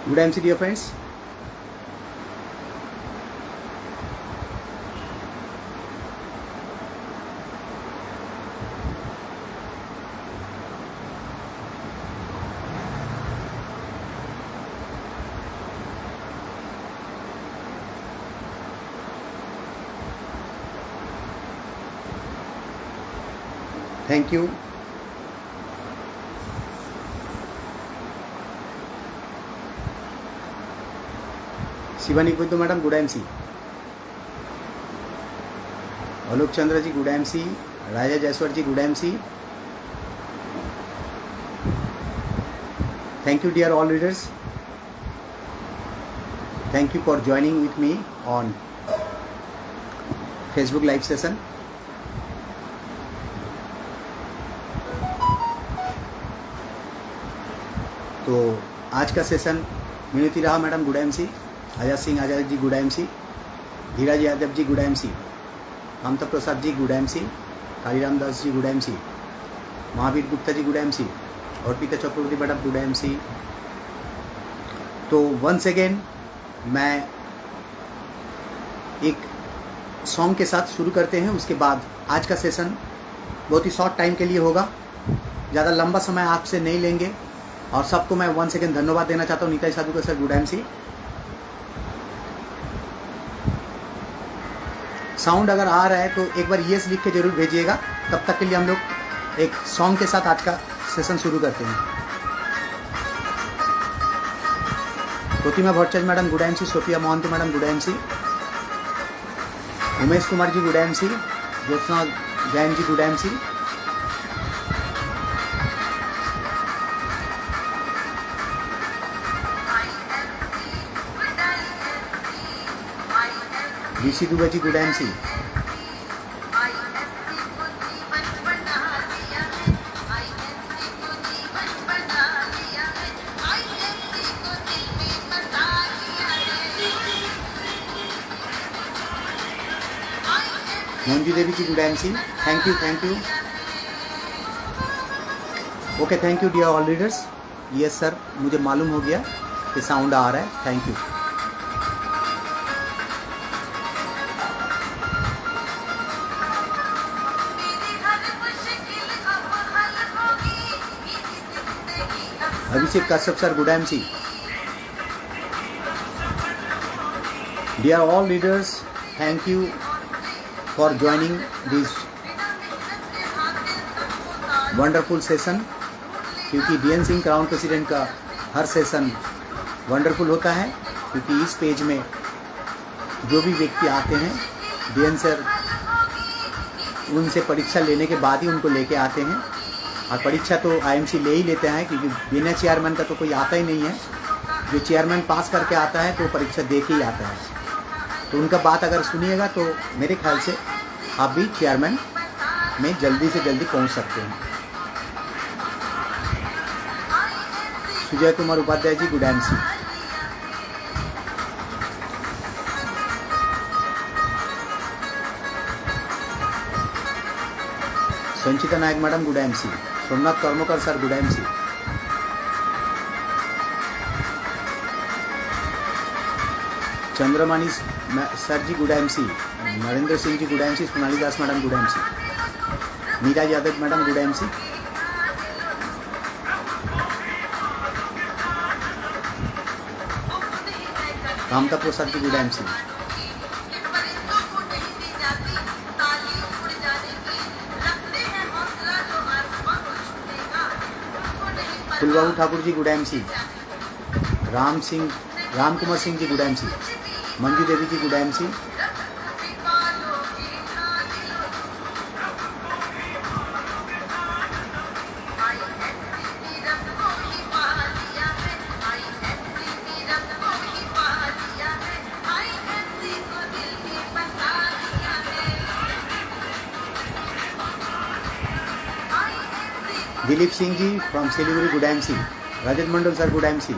Good MC dear friends. Thank you. Shivani Buddhu madam good MC, Alok Chandra ji good MC, Raja Jayaswar ji good MC. Thank you dear all readers. Thank you for joining with me on Facebook live session. तो आज का session मिनती रहा madam good MC, आज़ाद Singh Azad ji good MC, Dhiraj Yadav ji good MC, Mamata Prasad ji good MC, Kaliram Das ji good MC, Mahavir Gupta ji good MC, Arpita चक्रवर्ती madam good MC. तो once again मैं एक song के साथ शुरू करते हैं. उसके बाद आज का सेशन बहुत ही शॉर्ट टाइम के लिए होगा, ज़्यादा लंबा समय आपसे नहीं लेंगे. और सबको मैं वंस अगेन धन्यवाद देना चाहता हूँ. नीता साधु का सर गुड एमसी. साउंड अगर आ रहा है तो एक बार यस लिख के जरूर भेजिएगा. तब तक के लिए हम लोग एक सॉन्ग के साथ आज का सेशन शुरू करते हैं. Pratima Bhattacharya madam good MC, Sophia Mohanty madam good MC, Umesh Kumar ji good MC, Jyotsna Jain ji good MC, Rishi Dubey ji good MC, Manju Devi ji good MC. Thank you. Okay, thank you dear all readers. Yes sir, मुझे मालूम हो गया कि साउंड आ रहा है. Thank you. Abhishek Kashyap sir good MC. Dear all leaders, thank you for joining this wonderful session. क्योंकि BN Singh crown president का हर सेशन वंडरफुल होता है, क्योंकि इस पेज में जो भी व्यक्ति आते हैं बीएन सर उनसे परीक्षा लेने के बाद ही उनको लेके आते हैं. और परीक्षा तो आईएमसी ले ही लेते हैं, क्योंकि बिना चेयरमैन का तो कोई आता ही नहीं है. जो चेयरमैन पास करके आता है तो परीक्षा दे के ही आता है. तो उनका बात अगर सुनिएगा तो मेरे ख्याल से आप भी चेयरमैन में जल्दी से जल्दी पहुंच सकते हैं. Sujay Kumar Upadhyay ji good MC. Sanchita Nayak madam good MC. Somnath Karmakar sir good MC. Chandramani sir ji good MC. Narendra Singh ji good MC. Sonali Das madam good MC. Meera Yadav madam good MC. Mamata Prasad ji good MC. Kulbabu Thakur ji good MC. Ram Kumar Singh ji good MC. Manju Devi ji good MC. Dilip Singh ji from Siliguri good MC. Rajat Mandal sir good MC.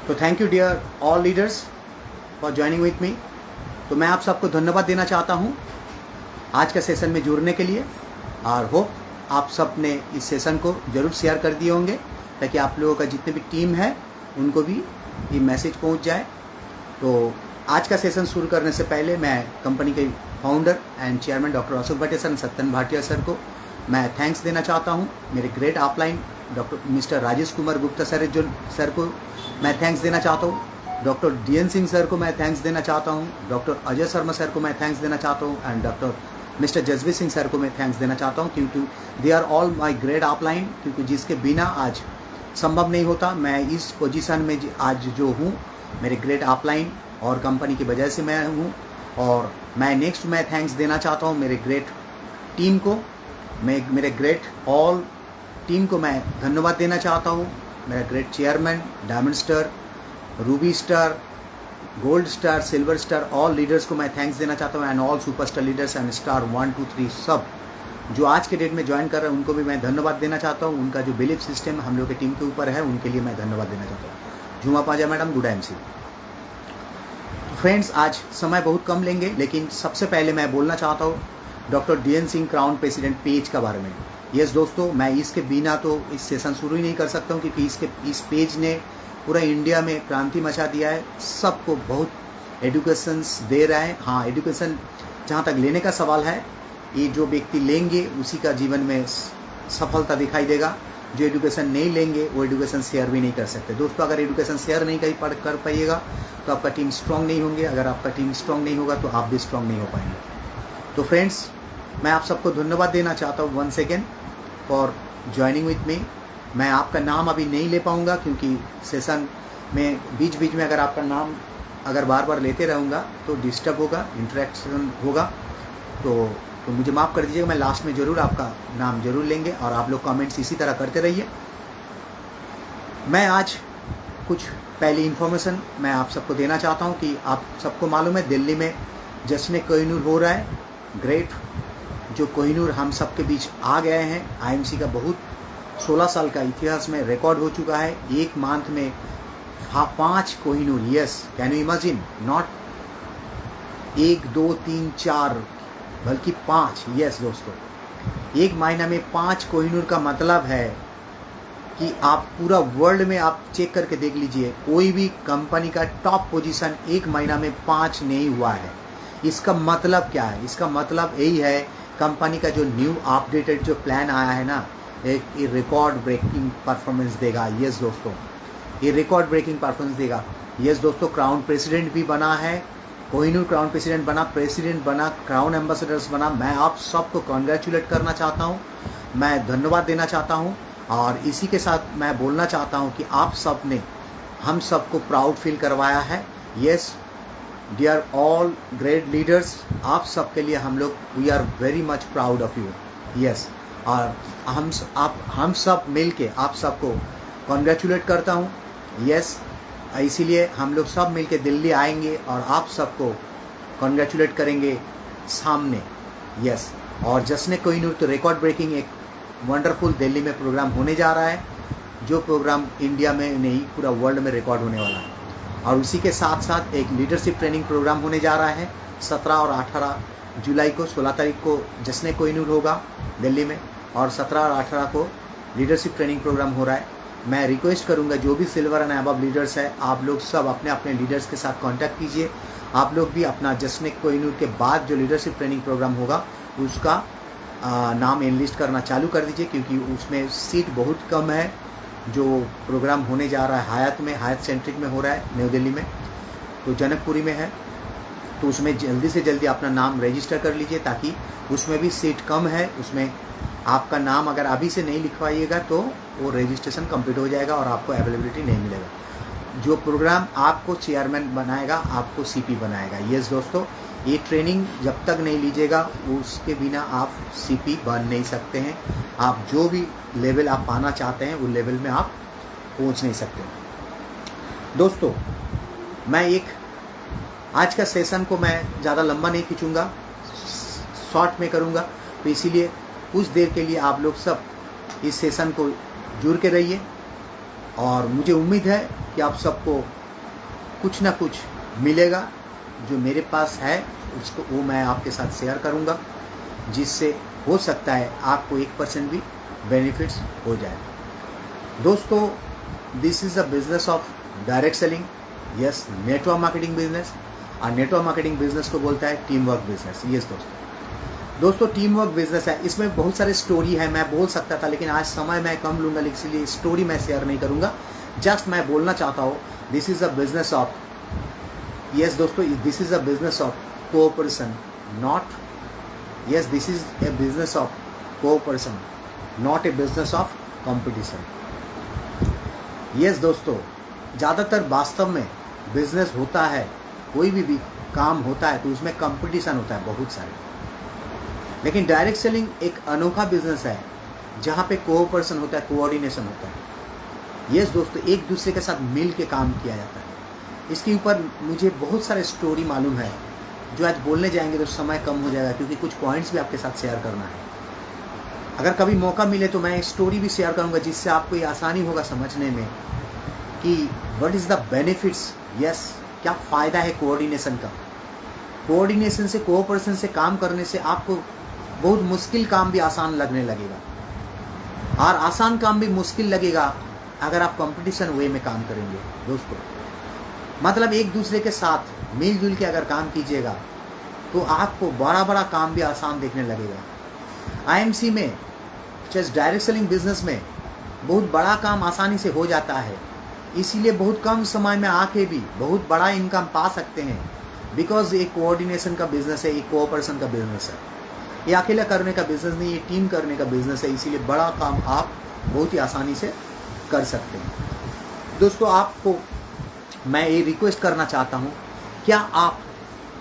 तो thank you dear all leaders for joining with me. तो मैं आप सबको धन्यवाद देना चाहता हूँ आज का सेशन में जुड़ने के लिए, और होप आप सब ने इस सेशन को ज़रूर शेयर कर दिए होंगे ताकि आप लोगों का जितने भी टीम है उनको भी ये मैसेज पहुंच जाए। तो आज का सेशन शुरू करने से पहले मैं कंपनी के founder and chairman doctor Ashok भट्टे सर, सत्यन भाटिया सर को मैं थैंक्स देना चाहता हूं। मेरे great upline doctor mister Rajesh Kumar Gupta sir को मैं थैंक्स देना चाहता हूं। डॉक्टर DN सिंह सर को मैं थैंक्स देना चाहता हूं। डॉक्टर अजय शर्मा सर को मैं थैंक्स देना चाहता हूं and doctor mister Jasvir Singh sir को मैं थैंक्स देना चाहता हूं, क्योंकि they are all my great upline, क्योंकि जिसके बिना आज संभव नहीं होता। मैं इस पोजीशन में आज जो हूँ मेरे ग्रेट अपलाइन और कंपनी की वजह से मैं हूँ। और मैं थैंक्स देना चाहता हूँ मेरे ग्रेट टीम को, मेरे ग्रेट ऑल टीम को मैं धन्यवाद देना चाहता हूँ। मेरा great chairman, diamond star, Ruby star, gold star, silver star, all leaders को मैं थैंक्स देना चाहता हूँ and all superstar leaders and star 1 2 3 सब जो आज के डेट में ज्वाइन कर रहे हैं उनको भी मैं धन्यवाद देना चाहता हूँ। उनका जो बिलीफ सिस्टम हम लोग की टीम के ऊपर है उनके लिए मैं धन्यवाद देना चाहता हूँ। झूमा पाजा मैडम, गुड MC। फ्रेंड्स, आज समय बहुत कम लेंगे, लेकिन सबसे पहले मैं बोलना चाहता हूँ doctor DN Singh crown president page के बारे में। यस दोस्तों, मैं इसके बिना तो इस सेशन शुरू ही नहीं कर सकता हूँ, क्योंकि इस पेज ने पूरा इंडिया में क्रांति मचा दिया है। सबको बहुत एजुकेशंस दे रहा है। हाँ, एजुकेशन जहाँ तक लेने का सवाल है, ये जो व्यक्ति लेंगे उसी का जीवन में सफलता दिखाई देगा। जो एजुकेशन नहीं लेंगे वो एजुकेशन शेयर भी नहीं कर सकते। दोस्तों, अगर एजुकेशन शेयर नहीं कर पाइएगा तो आपका टीम स्ट्रांग नहीं होंगे। अगर आपका टीम स्ट्रांग नहीं होगा तो आप भी स्ट्रांग नहीं हो पाएंगे। तो फ्रेंड्स, मैं आप सबको धन्यवाद देना चाहता हूँ once again for joining with me. मैं आपका नाम अभी नहीं ले पाऊँगा, क्योंकि सेशन में बीच बीच में अगर आपका नाम अगर बार बार लेते रहूँगा तो डिस्टर्ब होगा, इंटरेक्शन होगा। तो मुझे माफ़ कर दीजिएगा। मैं लास्ट में ज़रूर आपका नाम ज़रूर लेंगे और आप लोग कमेंट्स इसी तरह करते रहिए। मैं आज कुछ पहली इन्फॉर्मेशन मैं आप सबको देना चाहता हूं कि आप सबको मालूम है दिल्ली में जश्न कोहिनूर हो रहा है। ग्रेट जो कोहिनूर हम सब के बीच आ गए हैं। IMC का बहुत 16 साल का इतिहास में रिकॉर्ड हो चुका है। एक मंथ में 5 Kohinoor. Yes, can you imagine? Not 1 2 3 4 बल्कि 5। यस दोस्तों, एक महीना में 5 कोहिनूर का मतलब है कि आप पूरा वर्ल्ड में आप चेक करके देख लीजिए, कोई भी कंपनी का टॉप पोजीशन एक महीना में 5 नहीं हुआ है। इसका मतलब क्या है? इसका मतलब यही है, कंपनी का जो न्यू अपडेटेड जो प्लान आया है ना, एक रिकॉर्ड ब्रेकिंग परफॉर्मेंस देगा। यस दोस्तों, ये रिकॉर्ड ब्रेकिंग परफॉर्मेंस देगा। यस दोस्तों, क्राउन प्रेसिडेंट भी बना है, कोहिनूर क्राउन प्रेसिडेंट बना, क्राउन एम्बेसडर्स बना। मैं आप सबको कॉन्ग्रेचुलेट करना चाहता हूँ, मैं धन्यवाद देना चाहता हूँ। और इसी के साथ मैं बोलना चाहता हूँ कि आप सब ने हम सबको प्राउड फील करवाया है। Yes dear all great leaders, आप सब के लिए हम लोग we are very much proud of you. Yes, और हम सब मिल के आप सबको कॉन्ग्रेचुलेट करता हूँ। यस, इसीलिए हम लोग सब मिल के दिल्ली आएंगे और आप सबको कॉन्ग्रेचुलेट करेंगे सामने। यस, और जश्न कोहिनूर तो रिकॉर्ड ब्रेकिंग एक वंडरफुल दिल्ली में प्रोग्राम होने जा रहा है, जो प्रोग्राम इंडिया में नहीं पूरा वर्ल्ड में रिकॉर्ड होने वाला है। और उसी के साथ साथ एक लीडरशिप ट्रेनिंग प्रोग्राम होने जा रहा है 17 और 18 जुलाई को। 16 तारीख को जश्न कोहिनूर होगा दिल्ली में और 17 और 18 को लीडरशिप ट्रेनिंग प्रोग्राम हो रहा है। मैं रिक्वेस्ट करूंगा जो भी सिल्वर एंड अबव लीडर्स है, आप लोग सब अपने अपने लीडर्स के साथ कांटेक्ट कीजिए। आप लोग भी अपना जश्न कोहिनूर के बाद जो लीडरशिप ट्रेनिंग प्रोग्राम होगा उसका नाम एनलिस्ट करना चालू कर दीजिए, क्योंकि उसमें सीट बहुत कम है। जो प्रोग्राम होने जा रहा है हायत सेंट्रिक में हो रहा है, न्यू दिल्ली में, तो जनकपुरी में है। तो उसमें जल्दी से जल्दी अपना नाम रजिस्टर कर लीजिए, ताकि उसमें भी सीट कम है। उसमें आपका नाम अगर अभी से नहीं लिखवाइएगा तो वो रजिस्ट्रेशन कंप्लीट हो जाएगा और आपको अवेलेबिलिटी नहीं मिलेगा। जो प्रोग्राम आपको चेयरमैन बनाएगा आपको CP बनाएगा। यस दोस्तों, ये ट्रेनिंग जब तक नहीं लीजिएगा उसके बिना आप CP बन नहीं सकते हैं। आप जो भी लेवल आप पाना चाहते हैं वो लेवल में आप पहुंच नहीं सकते। दोस्तों, मैं आज का सेशन को मैं ज़्यादा लंबा नहीं खींचूँगा, शॉर्ट में करूँगा। तो इसीलिए कुछ देर के लिए आप लोग सब इस सेशन को जुड़ के रहिए और मुझे उम्मीद है कि आप सबको कुछ ना कुछ मिलेगा। जो मेरे पास है उसको वो मैं आपके साथ शेयर करूँगा, जिससे हो सकता है आपको 1% भी बेनिफिट्स हो जाए। दोस्तों, this is the business of direct selling, yes, network marketing business. और नेटवर्क मार्केटिंग बिजनेस को बोलता है टीम वर्क बिजनेस। यस दोस्तों, टीम वर्क बिजनेस है। इसमें बहुत सारे स्टोरी है, मैं बोल सकता था, लेकिन आज समय मैं कम लूँगा, इसलिए स्टोरी मैं शेयर नहीं करूँगा। जस्ट मैं बोलना चाहता हूँ, this is a business of, yes दोस्तों, this is a business of cooperation, not, yes, this is a business of cooperation, not a business of competition. Yes दोस्तों, ज़्यादातर वास्तव में बिजनेस होता है, कोई भी काम होता है तो उसमें कंपटीशन होता है बहुत सारे। लेकिन डायरेक्ट सेलिंग एक अनोखा बिजनेस है जहाँ पे कोऑपरेशन होता है, कोऑर्डिनेशन होता है। यस दोस्तों, एक दूसरे के साथ मिल के काम किया जाता है। इसके ऊपर मुझे बहुत सारे स्टोरी मालूम है, जो आज बोलने जाएंगे तो समय कम हो जाएगा, क्योंकि कुछ पॉइंट्स भी आपके साथ शेयर करना है। अगर कभी मौका मिले तो मैं एक स्टोरी भी शेयर करूंगा, जिससे आपको ये आसानी होगा समझने में कि what is the benefits. Yes, क्या फ़ायदा है कोऑर्डिनेशन का। कोऑर्डिनेशन से, कोऑपरेशन से काम करने से आपको बहुत मुश्किल काम भी आसान लगने लगेगा, और आसान काम भी मुश्किल लगेगा अगर आप कंपटीशन वे में काम करेंगे। दोस्तों, मतलब एक दूसरे के साथ मिलजुल के अगर काम कीजिएगा तो आपको बड़ा बड़ा काम भी आसान देखने लगेगा। आईएमसी में, जस्ट डायरेक्ट सेलिंग बिजनेस में, बहुत बड़ा काम आसानी से हो जाता है, इसीलिए बहुत कम समय में आके भी बहुत बड़ा इनकम पा सकते हैं। बिकॉज ये कोऑर्डिनेशन का बिजनेस है, ये कोऑपरेशन का बिजनेस है, ये अकेला करने का बिजनेस नहीं, ये टीम करने का बिजनेस है, इसीलिए बड़ा काम आप बहुत ही आसानी से कर सकते हैं। दोस्तों, आपको मैं ये रिक्वेस्ट करना चाहता हूँ, क्या आप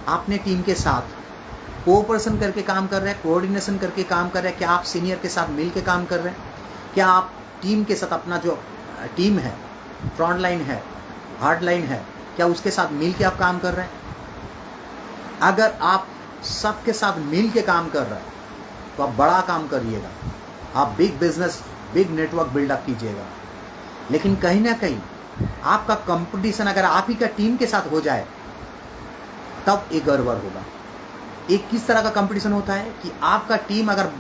अपने टीम के साथ कोऑपरेशन करके काम कर रहे हैं, कोऑर्डिनेशन करके काम कर रहे हैं? क्या आप सीनियर के साथ मिल के काम कर रहे हैं? क्या आप टीम के साथ, अपना जो टीम है, फ्रंट लाइन है, हार्ड लाइन है, क्या उसके साथ मिल के आप काम कर रहे हैं? अगर आप सबके साथ मिल के काम कर रहे हैं तो आप बड़ा काम करिएगा, आप big business, big network buildup कीजिएगा। लेकिन कहीं ना कहीं आपका कंपटीशन अगर आप ही का टीम के साथ हो जाए तब एक गड़बड़ होगा। एक किस तरह का कंपटीशन होता है कि आपका टीम अगर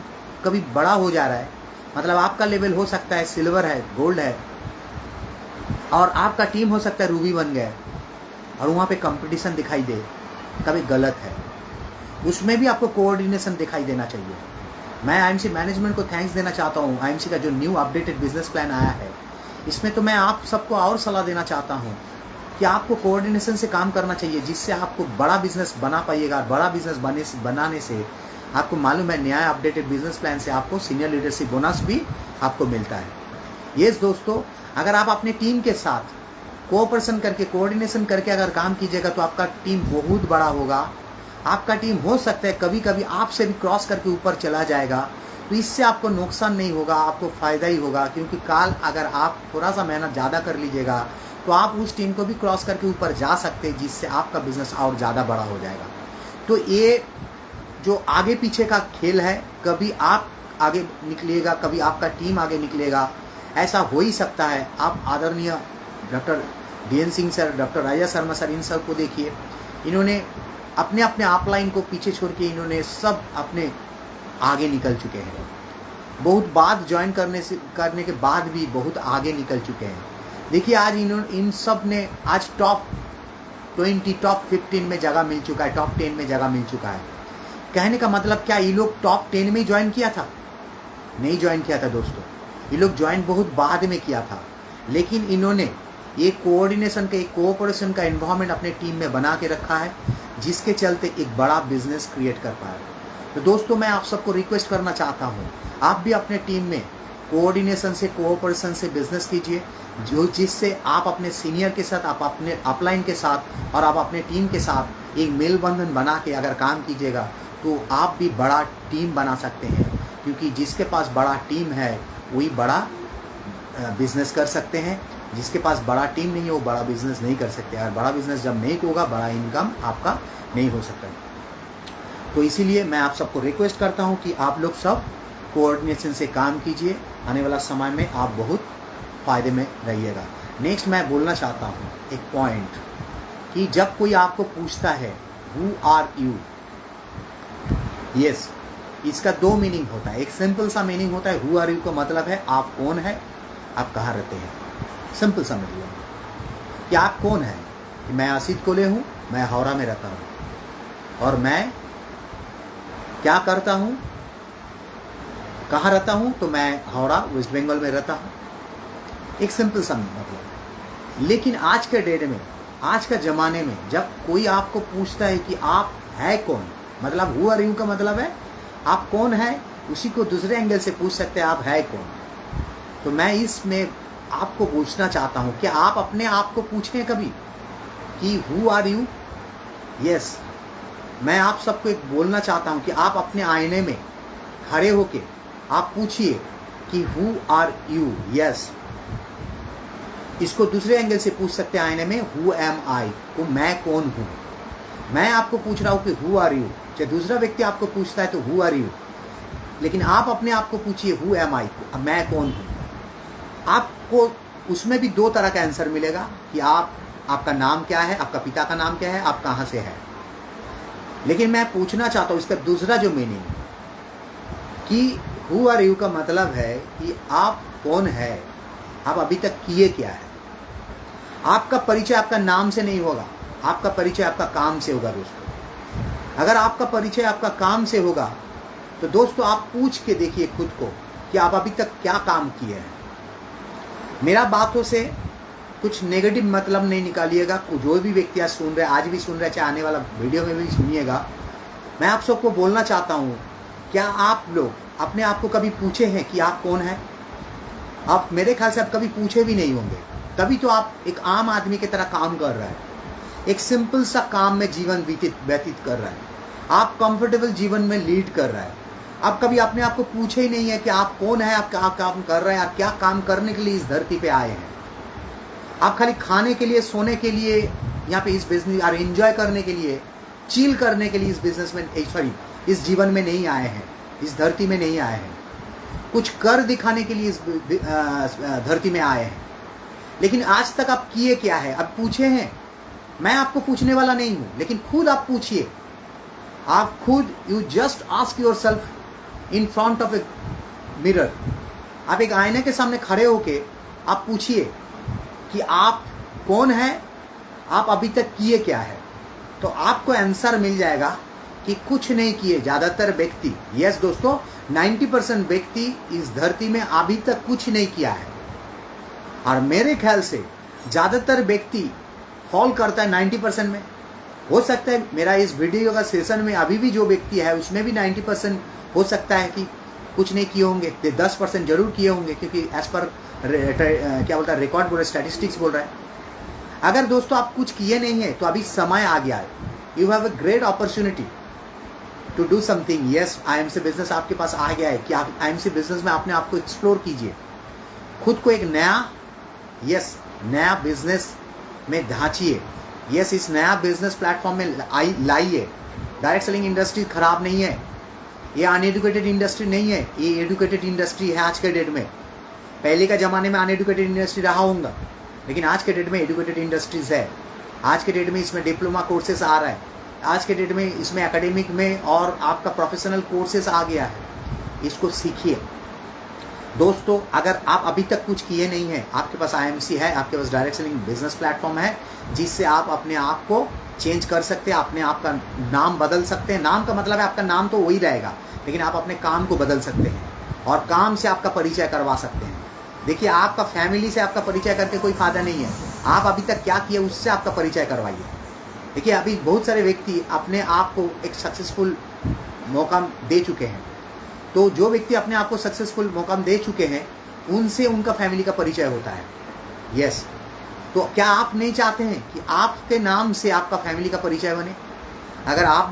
कभी बड़ा हो जा रहा है, मतलब आपका लेवल हो सकता है सिल्वर है, गोल्ड है, और आपका टीम हो सकता है रूबी बन गया, और वहाँ पे कंपटीशन दिखाई दे, कभी गलत है। उसमें भी आपको कोऑर्डिनेशन दिखाई देना चाहिए। मैं आईएमसी मैनेजमेंट को थैंक्स देना चाहता हूँ। आईएमसी का जो न्यू अपडेटेड बिजनेस प्लान आया है, इसमें तो मैं आप सबको और सलाह देना चाहता हूँ कि आपको कोऑर्डिनेशन से काम करना चाहिए, जिससे आपको बड़ा बिजनेस बना पाइएगा। बड़ा बिजनेस बनाने से आपको मालूम है, नया अपडेटेड बिजनेस प्लान से आपको सीनियर लीडरशिप बोनस भी आपको मिलता है। यस दोस्तों, अगर आप अपने टीम के साथ कोऑपरेशन करके, कोऑर्डिनेशन करके अगर काम कीजिएगा तो आपका टीम बहुत बड़ा होगा। आपका टीम हो सकता है कभी कभी आपसे भी क्रॉस करके ऊपर चला जाएगा, तो इससे आपको नुकसान नहीं होगा, आपको फ़ायदा ही होगा। क्योंकि काल अगर आप थोड़ा सा मेहनत ज़्यादा कर लीजिएगा तो आप उस टीम को भी क्रॉस करके ऊपर जा सकते हैं, जिससे आपका बिजनेस और ज़्यादा बड़ा हो जाएगा। तो ये जो आगे पीछे का खेल है, कभी आप आगे निकलिएगा, कभी आपका टीम आगे निकलेगा, ऐसा हो ही सकता है। आप आदरणीय doctor DN Singh sir, doctor Raja Sharma sir, इन सब को देखिए, इन्होंने अपने अपने अपलाइन को पीछे छोड़ के इन्होंने सब अपने आगे निकल चुके हैं। बहुत बाद ज्वाइन करने के बाद भी बहुत आगे निकल चुके हैं। देखिए आज इन सब ने आज टॉप 20, टॉप 15 में जगह मिल चुका है, टॉप 10 में जगह मिल चुका है। कहने का मतलब क्या ये लोग टॉप 10 में ज्वाइन किया था? नहीं ज्वाइन किया था दोस्तों, ये लोग ज्वाइन बहुत बाद में किया था। लेकिन इन्होंने ये कोऑर्डिनेशन का, एक कोऑपरेशन का एनवायरनमेंट अपने टीम में बना के रखा है, जिसके चलते एक बड़ा बिजनेस क्रिएट कर पाए। तो दोस्तों, मैं आप सबको रिक्वेस्ट करना चाहता हूँ, आप भी अपने टीम में कोऑर्डिनेशन से, कोऑपरेशन से बिजनेस कीजिए, जिससे आप अपने सीनियर के साथ, आप अपने अपलाइन के साथ और आप अपने टीम के साथ एक मेल बंधन बना के अगर काम कीजिएगा तो आप भी बड़ा टीम बना सकते हैं। क्योंकि जिसके पास बड़ा टीम है वही बड़ा बिजनेस कर सकते हैं, जिसके पास बड़ा टीम नहीं है वो बड़ा बिजनेस नहीं कर सकते। और बड़ा बिजनेस जब नहीं होगा, बड़ा इनकम आपका नहीं हो सकता। तो इसीलिए मैं आप सबको रिक्वेस्ट करता हूं कि आप लोग सब कोऑर्डिनेशन से काम कीजिए, आने वाला समय में आप बहुत फ़ायदे में रहिएगा। नेक्स्ट मैं बोलना चाहता हूं एक पॉइंट, कि जब कोई आपको पूछता है हु आर यू, यस, इसका दो मीनिंग होता है। एक सिंपल सा मीनिंग होता है हु आर यू का मतलब है आप कौन है, आप कहाँ रहते हैं। सिंपल सा मतलब कि आप कौन है, कि मैं आसित कोले हूँ, मैं हावड़ा में रहता हूँ और मैं क्या करता हूँ, कहाँ रहता हूँ, तो मैं हावड़ा वेस्ट बंगाल में रहता हूँ। एक सिंपल सा मतलब। लेकिन आज के डेट में, आज का ज़माने में जब कोई आपको पूछता है कि आप है कौन, मतलब हु आर यू का मतलब है आप कौन है, उसी को दूसरे एंगल से पूछ सकते हैं आप है कौन। तो मैं इसमें आपको पूछना चाहता हूँ कि आप अपने आप को पूछें कभी कि हु आर यू। यस, मैं आप सबको एक बोलना चाहता हूँ कि आप अपने आईने में खड़े होके आप पूछिए कि हु आर यू। यस, इसको दूसरे एंगल से पूछ सकते हैं आईने में, हु एम आई, तो मैं कौन हूँ। मैं आपको पूछ रहा हूँ कि हु आर यू, चाहे दूसरा व्यक्ति आपको पूछता है तो हु आर यू, लेकिन आप अपने आप को पूछिए हु एम आई, मैं कौन हूँ। आपको उसमें भी दो तरह का आंसर मिलेगा कि आपका नाम क्या है, आपका पिता का नाम क्या है, आप कहाँ से है। लेकिन मैं पूछना चाहता हूँ इसका दूसरा जो मीनिंग कि हु आर यू का मतलब है कि आप कौन है, आप अभी तक किए क्या है। आपका परिचय आपका नाम से नहीं होगा, आपका परिचय आपका काम से होगा दोस्तों। अगर आपका परिचय आपका काम से होगा तो दोस्तों आप पूछ के देखिए खुद को कि आप अभी तक क्या काम किए हैं। मेरा बातों से कुछ नेगेटिव मतलब नहीं निकालिएगा। जो भी व्यक्ति आज सुन रहे, आज भी सुन रहे, चाहे आने वाला वीडियो में भी सुनिएगा, मैं आप सबको बोलना चाहता हूँ, क्या आप लोग अपने आप को कभी पूछे हैं कि आप कौन हैं? आप, मेरे ख्याल से आप कभी पूछे भी नहीं होंगे। तभी तो आप एक आम आदमी की तरह काम कर रहा है, एक सिंपल सा काम में जीवन व्यतीत कर रहा है, आप कंफर्टेबल जीवन में लीड कर रहा है। आप कभी अपने आप को पूछे ही नहीं है कि आप कौन है, आप क्या काम कर रहे हैं, आप क्या काम करने के लिए इस धरती पे आए हैं। आप खाली खाने के लिए, सोने के लिए यहाँ पे इस बिजनेस और एंजॉय करने के लिए, चिल करने के लिए इस बिजनेस में, सॉरी, इस जीवन में नहीं आए हैं, इस धरती में नहीं आए हैं। कुछ कर दिखाने के लिए इस धरती में आए हैं। लेकिन आज तक आप किए क्या है, अब पूछे हैं? मैं आपको पूछने वाला नहीं हूँ, लेकिन खुद आप पूछिए। आप खुद, you just ask your self in front of a mirror. आप एक आईने के सामने खड़े होके आप पूछिए कि आप कौन है, आप अभी तक किए क्या है। तो आपको आंसर मिल जाएगा कि कुछ नहीं किए। ज़्यादातर व्यक्ति, यस दोस्तों, 90% व्यक्ति इस धरती में अभी तक कुछ नहीं किया है। और मेरे ख्याल से ज़्यादातर व्यक्ति फॉल करता है 90% में। हो सकता है मेरा इस वीडियो का सेशन में अभी भी जो व्यक्ति है उसमें भी 90% हो सकता है कि कुछ नहीं किए होंगे, 10% जरूर किए होंगे, क्योंकि एज पर क्या बोलता है, रिकॉर्ड बोल रहा है, स्टैटिस्टिक्स बोल रहा है। अगर दोस्तों आप कुछ किए नहीं है तो अभी समय आ गया है। You have a great opportunity to do something. Yes, IMC business आपके पास आ गया है कि आप IMC बिजनेस में अपने आप को एक्सप्लोर कीजिए, खुद को एक नया बिजनेस में ढांचिए। यस, इस नया बिजनेस प्लेटफॉर्म में लाइए। डायरेक्ट सेलिंग इंडस्ट्री खराब नहीं है, ये अनएडुकेटेड इंडस्ट्री नहीं है, ये एडुकेटेड इंडस्ट्री है आज के डेट में। पहले का ज़माने में अनएडुकेटेड इंडस्ट्री रहा होगा, लेकिन आज के डेट में एडुकेटेड इंडस्ट्रीज है। आज के डेट में इसमें डिप्लोमा कोर्सेस आ रहा है, आज के डेट में इसमें एकेडमिक में और आपका प्रोफेशनल कोर्सेस आ गया है। इसको सीखिए दोस्तों। अगर आप अभी तक कुछ किए नहीं हैं, आपके पास IMC है, आपके पास डायरेक्ट सेलिंग बिजनेस प्लेटफॉर्म है, जिससे आप अपने आप को चेंज कर सकते हैं, अपने आप का नाम बदल सकते हैं। नाम का मतलब है आपका नाम तो वही रहेगा, लेकिन आप अपने काम को बदल सकते हैं और काम से आपका परिचय करवा सकते हैं। देखिए, आपका फैमिली से आपका परिचय करके कोई फ़ायदा नहीं है। आप अभी तक क्या किए उससे आपका परिचय करवाइए। देखिए, अभी बहुत सारे व्यक्ति अपने आप को एक सक्सेसफुल मौका दे चुके हैं। तो जो व्यक्ति अपने आप को सक्सेसफुल मौका दे चुके हैं, उनसे उनका फैमिली का परिचय होता है। यस, तो क्या आप नहीं चाहते हैं कि आपके नाम से आपका फैमिली का परिचय बने? अगर आप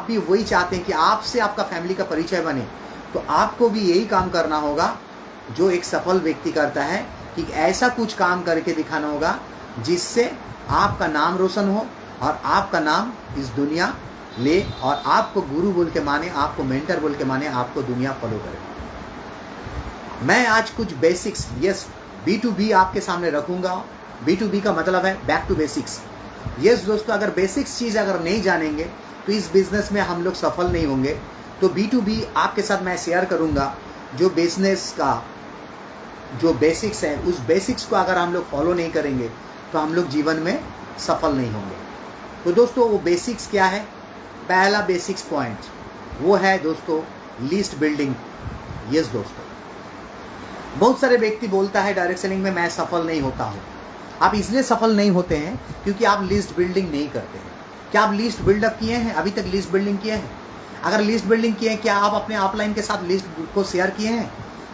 भी वही चाहते हैं कि आपसे आपका फैमिली का परिचय बने, तो आपको भी यही काम करना होगा जो एक सफल व्यक्ति करता है, कि ऐसा कुछ काम करके दिखाना होगा जिससे आपका नाम रोशन हो और आपका नाम इस दुनिया ले, और आपको गुरु बोल के माने, आपको मेंटर बोल के माने, आपको दुनिया फॉलो करे। मैं आज कुछ बेसिक्स, यस, B2B आपके सामने रखूंगा। B2B का मतलब है बैक टू बेसिक्स। यस दोस्तों, अगर बेसिक्स चीज़ अगर नहीं जानेंगे तो इस बिजनेस में हम लोग सफल नहीं होंगे। तो B2B आपके साथ मैं शेयर करूंगा जो बिजनेस का जो बेसिक्स है, उस बेसिक्स को अगर हम लोग फॉलो नहीं करेंगे तो हम लोग जीवन में सफल नहीं होंगे। तो दोस्तों वो बेसिक्स क्या है? पहला बेसिक्स पॉइंट वो है दोस्तों लिस्ट बिल्डिंग। यस दोस्तों, बहुत सारे व्यक्ति बोलता है डायरेक्ट सेलिंग में मैं सफल नहीं होता हूँ। आप इसलिए सफल नहीं होते हैं क्योंकि आप लिस्ट बिल्डिंग नहीं करते हैं। क्या आप लिस्ट बिल्डअप किए हैं? अभी तक लिस्ट बिल्डिंग किए हैं? अगर लिस्ट बिल्डिंग किए हैं, क्या आप अपने अपलाइन के साथ लिस्ट को शेयर किए हैं?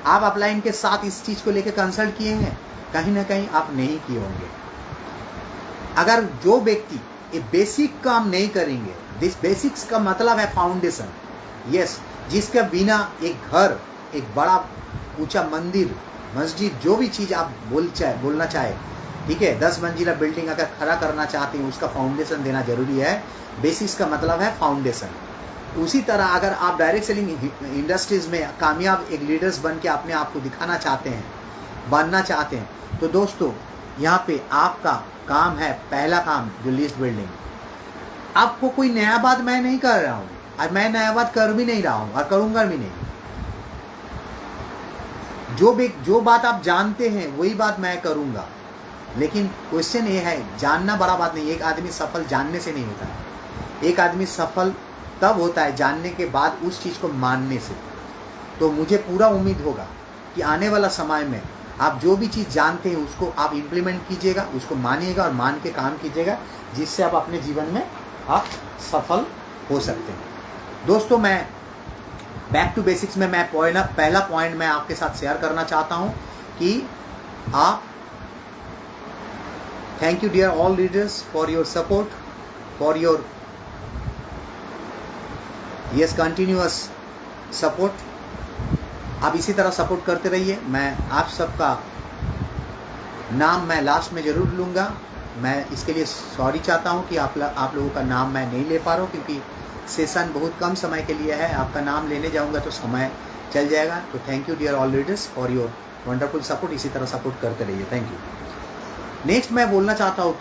आप अपलाइन के साथ इस चीज़ को लेकर कंसल्ट किए हैं? कहीं ना कहीं आप नहीं किए होंगे। अगर जो व्यक्ति ये बेसिक काम नहीं करेंगे, दिस बेसिक्स का मतलब है फाउंडेशन। यस, जिसके बिना एक घर, एक बड़ा ऊंचा मंदिर, मस्जिद, जो भी चीज़ आप बोलना चाहे, ठीक है, 10 मंजिला बिल्डिंग अगर खड़ा करना चाहते हैं, उसका फाउंडेशन देना जरूरी है। बेसिक्स का मतलब है फाउंडेशन। उसी तरह अगर आप डायरेक्ट सेलिंग इंडस्ट्रीज में कामयाब एक लीडर्स बन के अपने आप को दिखाना चाहते हैं, बनना चाहते हैं, तो दोस्तों यहाँ पे आपका काम है, पहला काम जो लिस्ट बिल्डिंग। आपको कोई नया बात मैं नहीं कर रहा हूँ और मैं नया बात कर भी नहीं रहा हूँ और करूँगा भी नहीं। जो बात आप जानते हैं वही बात मैं करूँगा। लेकिन क्वेश्चन ये है, जानना बड़ा बात नहीं। एक आदमी सफल जानने से नहीं होता है। एक आदमी सफल तब होता है जानने के बाद उस चीज़ को मानने से। तो मुझे पूरा उम्मीद होगा कि आने वाला समय में आप जो भी चीज़ जानते हैं उसको आप इम्प्लीमेंट कीजिएगा, उसको मानिएगा और मान के काम कीजिएगा, जिससे आप अपने जीवन में आप सफल हो सकते हैं। दोस्तों मैं बैक टू बेसिक्स में मैं पहला पॉइंट मैं आपके साथ शेयर करना चाहता हूँ कि आप thank you dear all leaders for your support, for your yes continuous support. आप इसी तरह सपोर्ट करते रहिए। मैं आप सबका नाम मैं लास्ट में ज़रूर लूँगा। मैं इसके लिए सॉरी चाहता हूँ कि आप लोगों का नाम मैं नहीं ले पा रहा हूँ, क्योंकि सेशन बहुत कम समय के लिए है। आपका नाम लेने जाऊँगा तो समय चल जाएगा। तो thank you dear all leaders for your wonderful support. इसी तरह सपोर्ट करते रहिए। Thank you. नेक्स्ट मैं बोलना चाहता हूँ,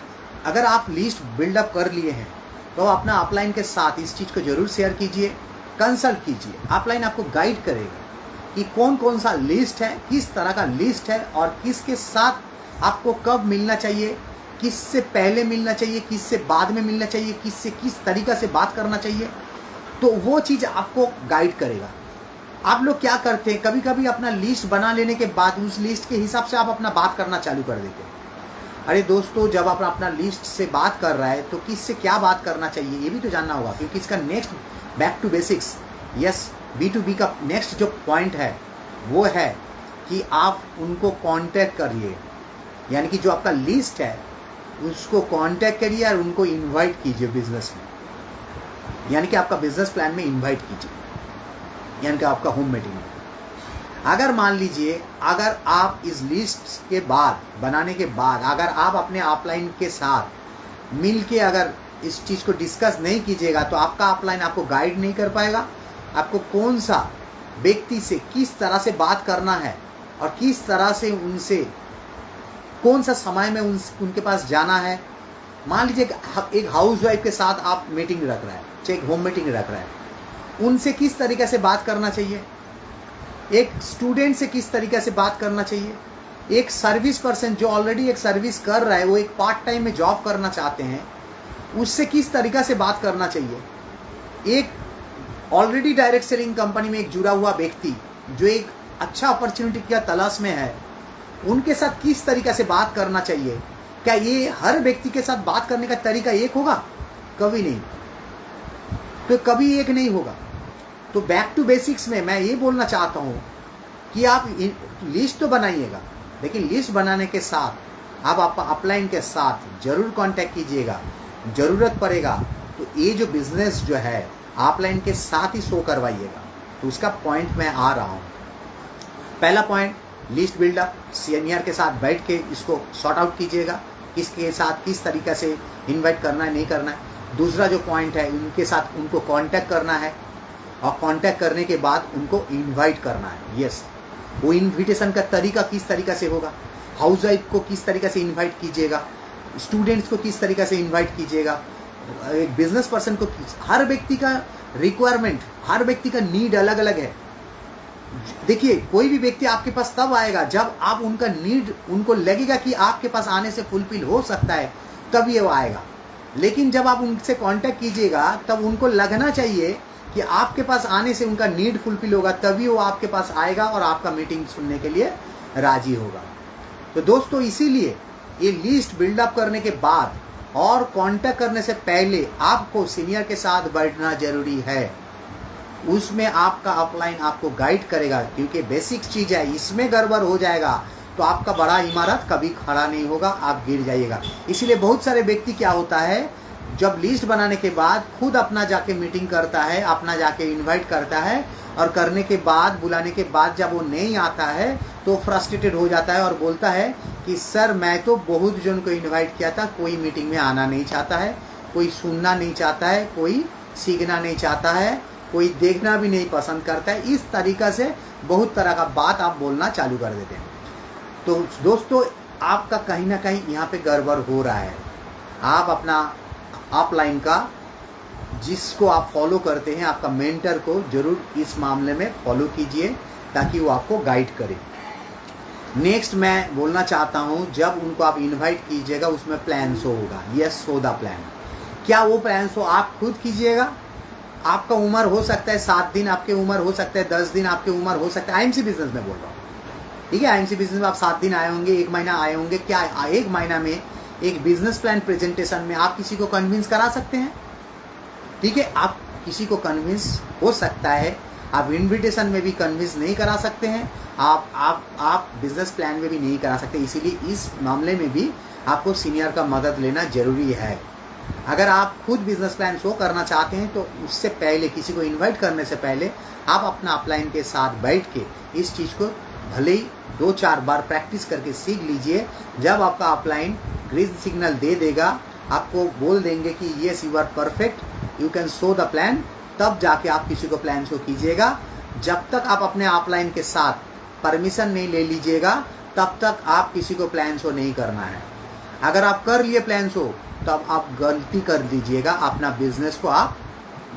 अगर आप लिस्ट बिल्डअप कर लिए हैं तो अपना अपलाइन के साथ इस चीज़ को जरूर शेयर कीजिए, कंसल्ट कीजिए। अपलाइन आपको गाइड करेगा कि कौन कौन सा लिस्ट है, किस तरह का लिस्ट है और किसके साथ आपको कब मिलना चाहिए, किससे पहले मिलना चाहिए, किससे बाद में मिलना चाहिए, किससे किस तरीक़ा से बात करना चाहिए। तो वो चीज़ आपको गाइड करेगा। आप लोग क्या करते हैं, कभी कभी अपना लिस्ट बना लेने के बाद उस लिस्ट के हिसाब से आप अपना बात करना चालू कर देते हैं। अरे दोस्तों, जब आप अपना लिस्ट से बात कर रहा है तो किससे क्या बात करना चाहिए ये भी तो जानना होगा, क्योंकि इसका next back to basics, yes B2B का नेक्स्ट जो पॉइंट है वो है कि आप उनको कांटेक्ट करिए। यानी कि जो आपका लिस्ट है उसको कांटेक्ट करिए और उनको इनवाइट कीजिए बिजनेस में, यानी कि आपका बिजनेस प्लान में इनवाइट कीजिए, यानी कि आपका होम मीटिंग में। अगर मान लीजिए अगर आप इस लिस्ट के बाद बनाने के बाद अगर आप अपने अपलाइन के साथ मिल के अगर इस चीज़ को डिस्कस नहीं कीजिएगा तो आपका अपलाइन आपको गाइड नहीं कर पाएगा। आपको कौन सा व्यक्ति से किस तरह से बात करना है और किस तरह से उनसे कौन सा समय में उनके पास जाना है। मान लीजिए एक हाउस वाइफ के साथ आप मीटिंग रख रहा है, चाहे एक होम मीटिंग रख रहा है, उनसे किस तरीके से बात करना चाहिए, एक स्टूडेंट से किस तरीके से बात करना चाहिए, एक सर्विस पर्सन जो ऑलरेडी एक सर्विस कर रहा है, वो एक पार्ट टाइम में जॉब करना चाहते हैं, उससे किस तरीक़ा से बात करना चाहिए, एक ऑलरेडी डायरेक्ट सेलिंग कंपनी में एक जुड़ा हुआ व्यक्ति जो एक अच्छा अपॉर्चुनिटी की तलाश में है, उनके साथ किस तरीक़ा से बात करना चाहिए। क्या ये हर व्यक्ति के साथ बात करने का तरीका एक होगा? कभी नहीं, तो कभी एक नहीं होगा। तो बैक टू बेसिक्स में मैं ये बोलना चाहता हूँ कि आप लिस्ट तो बनाइएगा, लेकिन लिस्ट बनाने के साथ आप अपलाइन के साथ ज़रूर कांटेक्ट कीजिएगा। ज़रूरत पड़ेगा तो ये जो बिज़नेस जो है अपलाइन के साथ ही शो करवाइएगा। तो उसका पॉइंट मैं आ रहा हूँ। पहला पॉइंट लिस्ट बिल्डअप, सीनियर के साथ बैठ के इसको सॉर्ट आउट कीजिएगा, किसके साथ किस तरीक़े से इन्वाइट करना है, नहीं करना है। दूसरा जो पॉइंट है, उनके साथ उनको कांटेक्ट करना है और कांटेक्ट करने के बाद उनको इनवाइट करना है। यस, वो इनविटेशन का तरीका किस तरीक़ा से होगा, हाउस वाइफ को किस तरीक़े से इनवाइट कीजिएगा, स्टूडेंट्स को किस तरीके से इनवाइट कीजिएगा, एक बिजनेस पर्सन को, हर व्यक्ति का रिक्वायरमेंट, हर व्यक्ति का नीड अलग अलग है। देखिए कोई भी व्यक्ति आपके पास तब आएगा जब आप उनका नीड, उनको लगेगा कि आपके पास आने से फुलफिल हो सकता है, तभी वो आएगा। लेकिन जब आप उनसे कांटेक्ट कीजिएगा तब उनको लगना चाहिए कि आपके पास आने से उनका नीड फुलफिल होगा, तभी वो आपके पास आएगा और आपका मीटिंग सुनने के लिए राजी होगा। तो दोस्तों इसीलिए ये लिस्ट बिल्डअप करने के बाद और कांटेक्ट करने से पहले आपको सीनियर के साथ बैठना जरूरी है। उसमें आपका अपलाइन आपको गाइड करेगा, क्योंकि बेसिक चीज है, इसमें गड़बड़ हो जाएगा तो आपका बड़ा इमारत कभी खड़ा नहीं होगा, आप गिर जाइएगा। इसीलिए बहुत सारे व्यक्ति क्या होता है, जब लिस्ट बनाने के बाद खुद अपना जाके मीटिंग करता है, अपना जाके इनवाइट करता है, और करने के बाद, बुलाने के बाद जब वो नहीं आता है तो फ्रस्ट्रेटेड हो जाता है और बोलता है कि सर मैं तो बहुत जन को इनवाइट किया था, कोई मीटिंग में आना नहीं चाहता है, कोई सुनना नहीं चाहता है, कोई सीखना नहीं चाहता है, कोई देखना भी नहीं पसंद करता है। इस तरीक़ा से बहुत तरह का बात आप बोलना चालू कर देते हैं। तो दोस्तों आपका कहीं ना कहीं यहाँ पे गड़बड़ हो रहा है। आप अपना अपलाइन का, जिसको आप फॉलो करते हैं, आपका मेंटर को जरूर इस मामले में फॉलो कीजिए ताकि वो आपको गाइड करे। नेक्स्ट मैं बोलना चाहता हूँ, जब उनको आप इनवाइट कीजिएगा उसमें प्लान शो होगा। Yes, show the plan. क्या वो प्लान शो आप खुद कीजिएगा? आपका उम्र हो सकता है 7 दिन, आपके उम्र हो सकता है 10 दिन, आपके उम्र हो सकता है, आईएमसी बिजनेस में बोल रहा हूँ, ठीक है। आईएमसी बिजनेस में आप 7 दिन आए होंगे, 1 महीना आए होंगे। क्या 1 महीना में एक बिजनेस प्लान प्रेजेंटेशन में आप किसी को कन्विंस करा सकते हैं? ठीक है, आप किसी को कन्विंस हो सकता है, आप इनविटेशन में भी कन्विंस नहीं करा सकते हैं, आप बिजनेस प्लान में भी नहीं करा सकते। इसीलिए इस मामले में भी आपको सीनियर का मदद लेना जरूरी है। अगर आप खुद बिजनेस प्लान शो करना चाहते हैं तो उससे पहले, किसी को इनवाइट करने से पहले, आप अपना अपलाइन के साथ बैठ के इस चीज़ को भले ही 2-4 बार प्रैक्टिस करके सीख लीजिए। जब आपका अपलाइन ग्रीन सिग्नल दे देगा, आपको बोल देंगे कि yes you are perfect, you can show the plan, तब जाके आप किसी को प्लान शो कीजिएगा। जब तक आप अपने अपलाइन के साथ परमिशन नहीं ले लीजिएगा तब तक आप किसी को प्लान शो नहीं करना है। अगर आप कर लिए प्लान शो तब आप गलती कर दीजिएगा, अपना बिजनेस को आप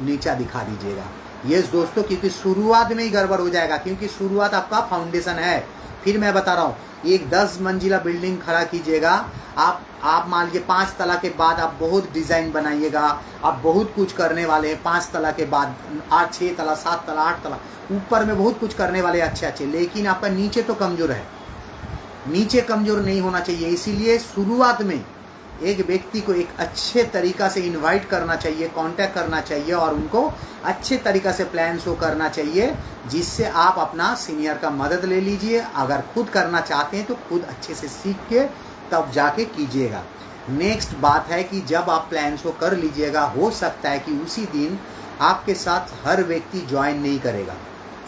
नीचा दिखा दीजिएगा। यस दोस्तों, क्योंकि शुरुआत में ही गड़बड़ हो जाएगा, क्योंकि शुरुआत आपका फाउंडेशन है। फिर मैं बता रहा हूँ, एक 10 मंजिला बिल्डिंग खड़ा कीजिएगा, आप मान लीजिए 5 तला के बाद आप बहुत डिज़ाइन बनाइएगा, आप बहुत कुछ करने वाले हैं। 5 तला के बाद 6 तला, 7 तला, 8 तला, ऊपर में बहुत कुछ करने वाले अच्छे, लेकिन आपका नीचे तो कमज़ोर है। नीचे कमज़ोर नहीं होना चाहिए। इसीलिए शुरुआत में एक व्यक्ति को एक अच्छे तरीक़ा से इनवाइट करना चाहिए, कांटेक्ट करना चाहिए और उनको अच्छे तरीक़ा से प्लान शो करना चाहिए, जिससे आप अपना सीनियर का मदद ले लीजिए। अगर खुद करना चाहते हैं तो खुद अच्छे से सीख के तब जाके कीजिएगा। नेक्स्ट बात है कि जब आप प्लान शो कर लीजिएगा, हो सकता है कि उसी दिन आपके साथ हर व्यक्ति ज्वाइन नहीं करेगा।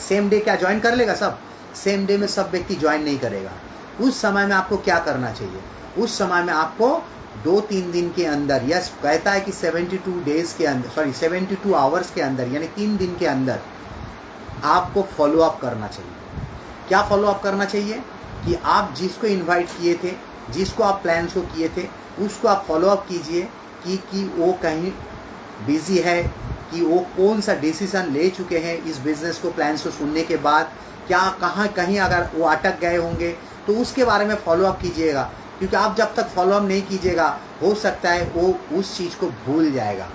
सेम डे क्या ज्वाइन कर लेगा सब? सेम डे में सब व्यक्ति ज्वाइन नहीं करेगा। उस समय में आपको क्या करना चाहिए? उस समय में आपको 2-3 दिन के अंदर, यस कहता है कि 72 डेज के अंदर, 72 आवर्स के अंदर, यानी 3 दिन के अंदर आपको फॉलो अप करना चाहिए। क्या फॉलो अप करना चाहिए? कि आप जिसको इनवाइट किए थे, जिसको आप प्लान शो किए थे, उसको आप फॉलो अप कीजिए कि वो कहीं बिजी है, कि वो कौन सा डिसीजन ले चुके हैं इस बिज़नेस को प्लान शो सुनने के बाद, क्या कहीं अगर वो अटक गए होंगे तो उसके बारे में फॉलो अप कीजिएगा। क्योंकि आप जब तक फॉलो अप नहीं कीजिएगा, हो सकता है वो उस चीज़ को भूल जाएगा।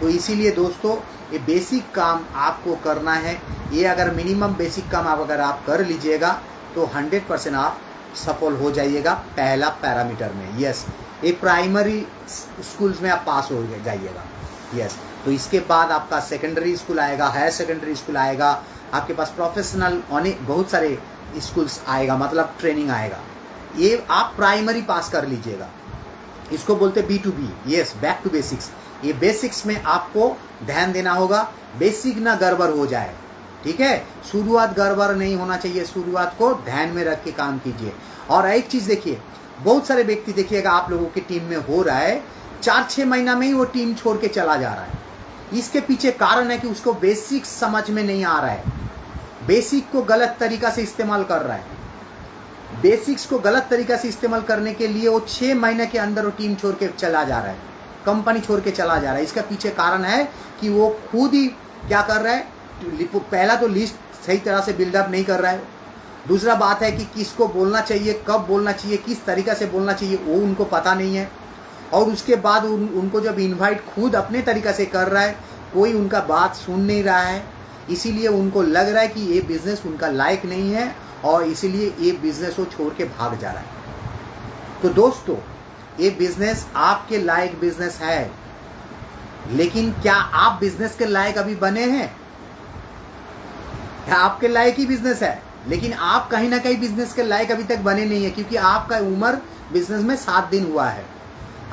तो इसीलिए दोस्तों, ये बेसिक काम आपको करना है। ये अगर मिनिमम बेसिक काम अगर आप कर लीजिएगा तो 100% आप सफल हो जाइएगा पहला पैरामीटर में। यस, ये प्राइमरी स्कूल्स में आप पास हो जाइएगा। यस, तो इसके बाद आपका सेकेंडरी स्कूल आएगा, हायर सेकेंडरी स्कूल आएगा, आपके पास प्रोफेशनल बहुत सारे स्कूल्स आएगा, मतलब ट्रेनिंग आएगा। ये आप प्राइमरी पास कर लीजिएगा। इसको बोलते B2B, yes, back to basics. ये बेसिक्स में आपको ध्यान देना होगा, बेसिक ना गड़बड़ हो जाए, ठीक है। शुरुआत गड़बड़ नहीं होना चाहिए, शुरुआत को ध्यान में रख के काम कीजिए। और एक चीज़ देखिए, बहुत सारे व्यक्ति देखिएगा आप लोगों की टीम में हो रहा है, 4-6 महीना में ही वो टीम छोड़ के चला जा रहा है। इसके पीछे कारण है कि उसको बेसिक समझ में नहीं आ रहा है, बेसिक को गलत तरीका से इस्तेमाल कर रहा है। बेसिक्स को गलत तरीका से इस्तेमाल करने के लिए वो 6 महीने के अंदर वो टीम छोड़ के चला जा रहा है, कंपनी छोड़ के चला जा रहा है। इसका पीछे कारण है कि वो खुद ही क्या कर रहा है, पहला तो लिस्ट सही तरह से बिल्डअप नहीं कर रहा है। दूसरा बात है कि किसको बोलना चाहिए, कब बोलना चाहिए, किस तरीका से बोलना चाहिए वो उनको पता नहीं है। और उसके बाद उनको जब इनवाइट खुद अपने तरीका से कर रहा है, कोई उनका बात सुन नहीं रहा है, इसीलिए उनको लग रहा है कि ये बिज़नेस उनका लायक नहीं है और इसीलिए ये बिज़नेस वो छोड़ के भाग जा रहा है। तो दोस्तों, ये बिज़नेस आपके लायक बिज़नेस है, लेकिन क्या आप बिज़नेस के लायक अभी बने हैं? आपके लायक ही बिज़नेस है, लेकिन आप कहीं ना कहीं बिज़नेस के लायक अभी तक बने नहीं है, क्योंकि आपका उम्र बिज़नेस में 7 दिन हुआ है,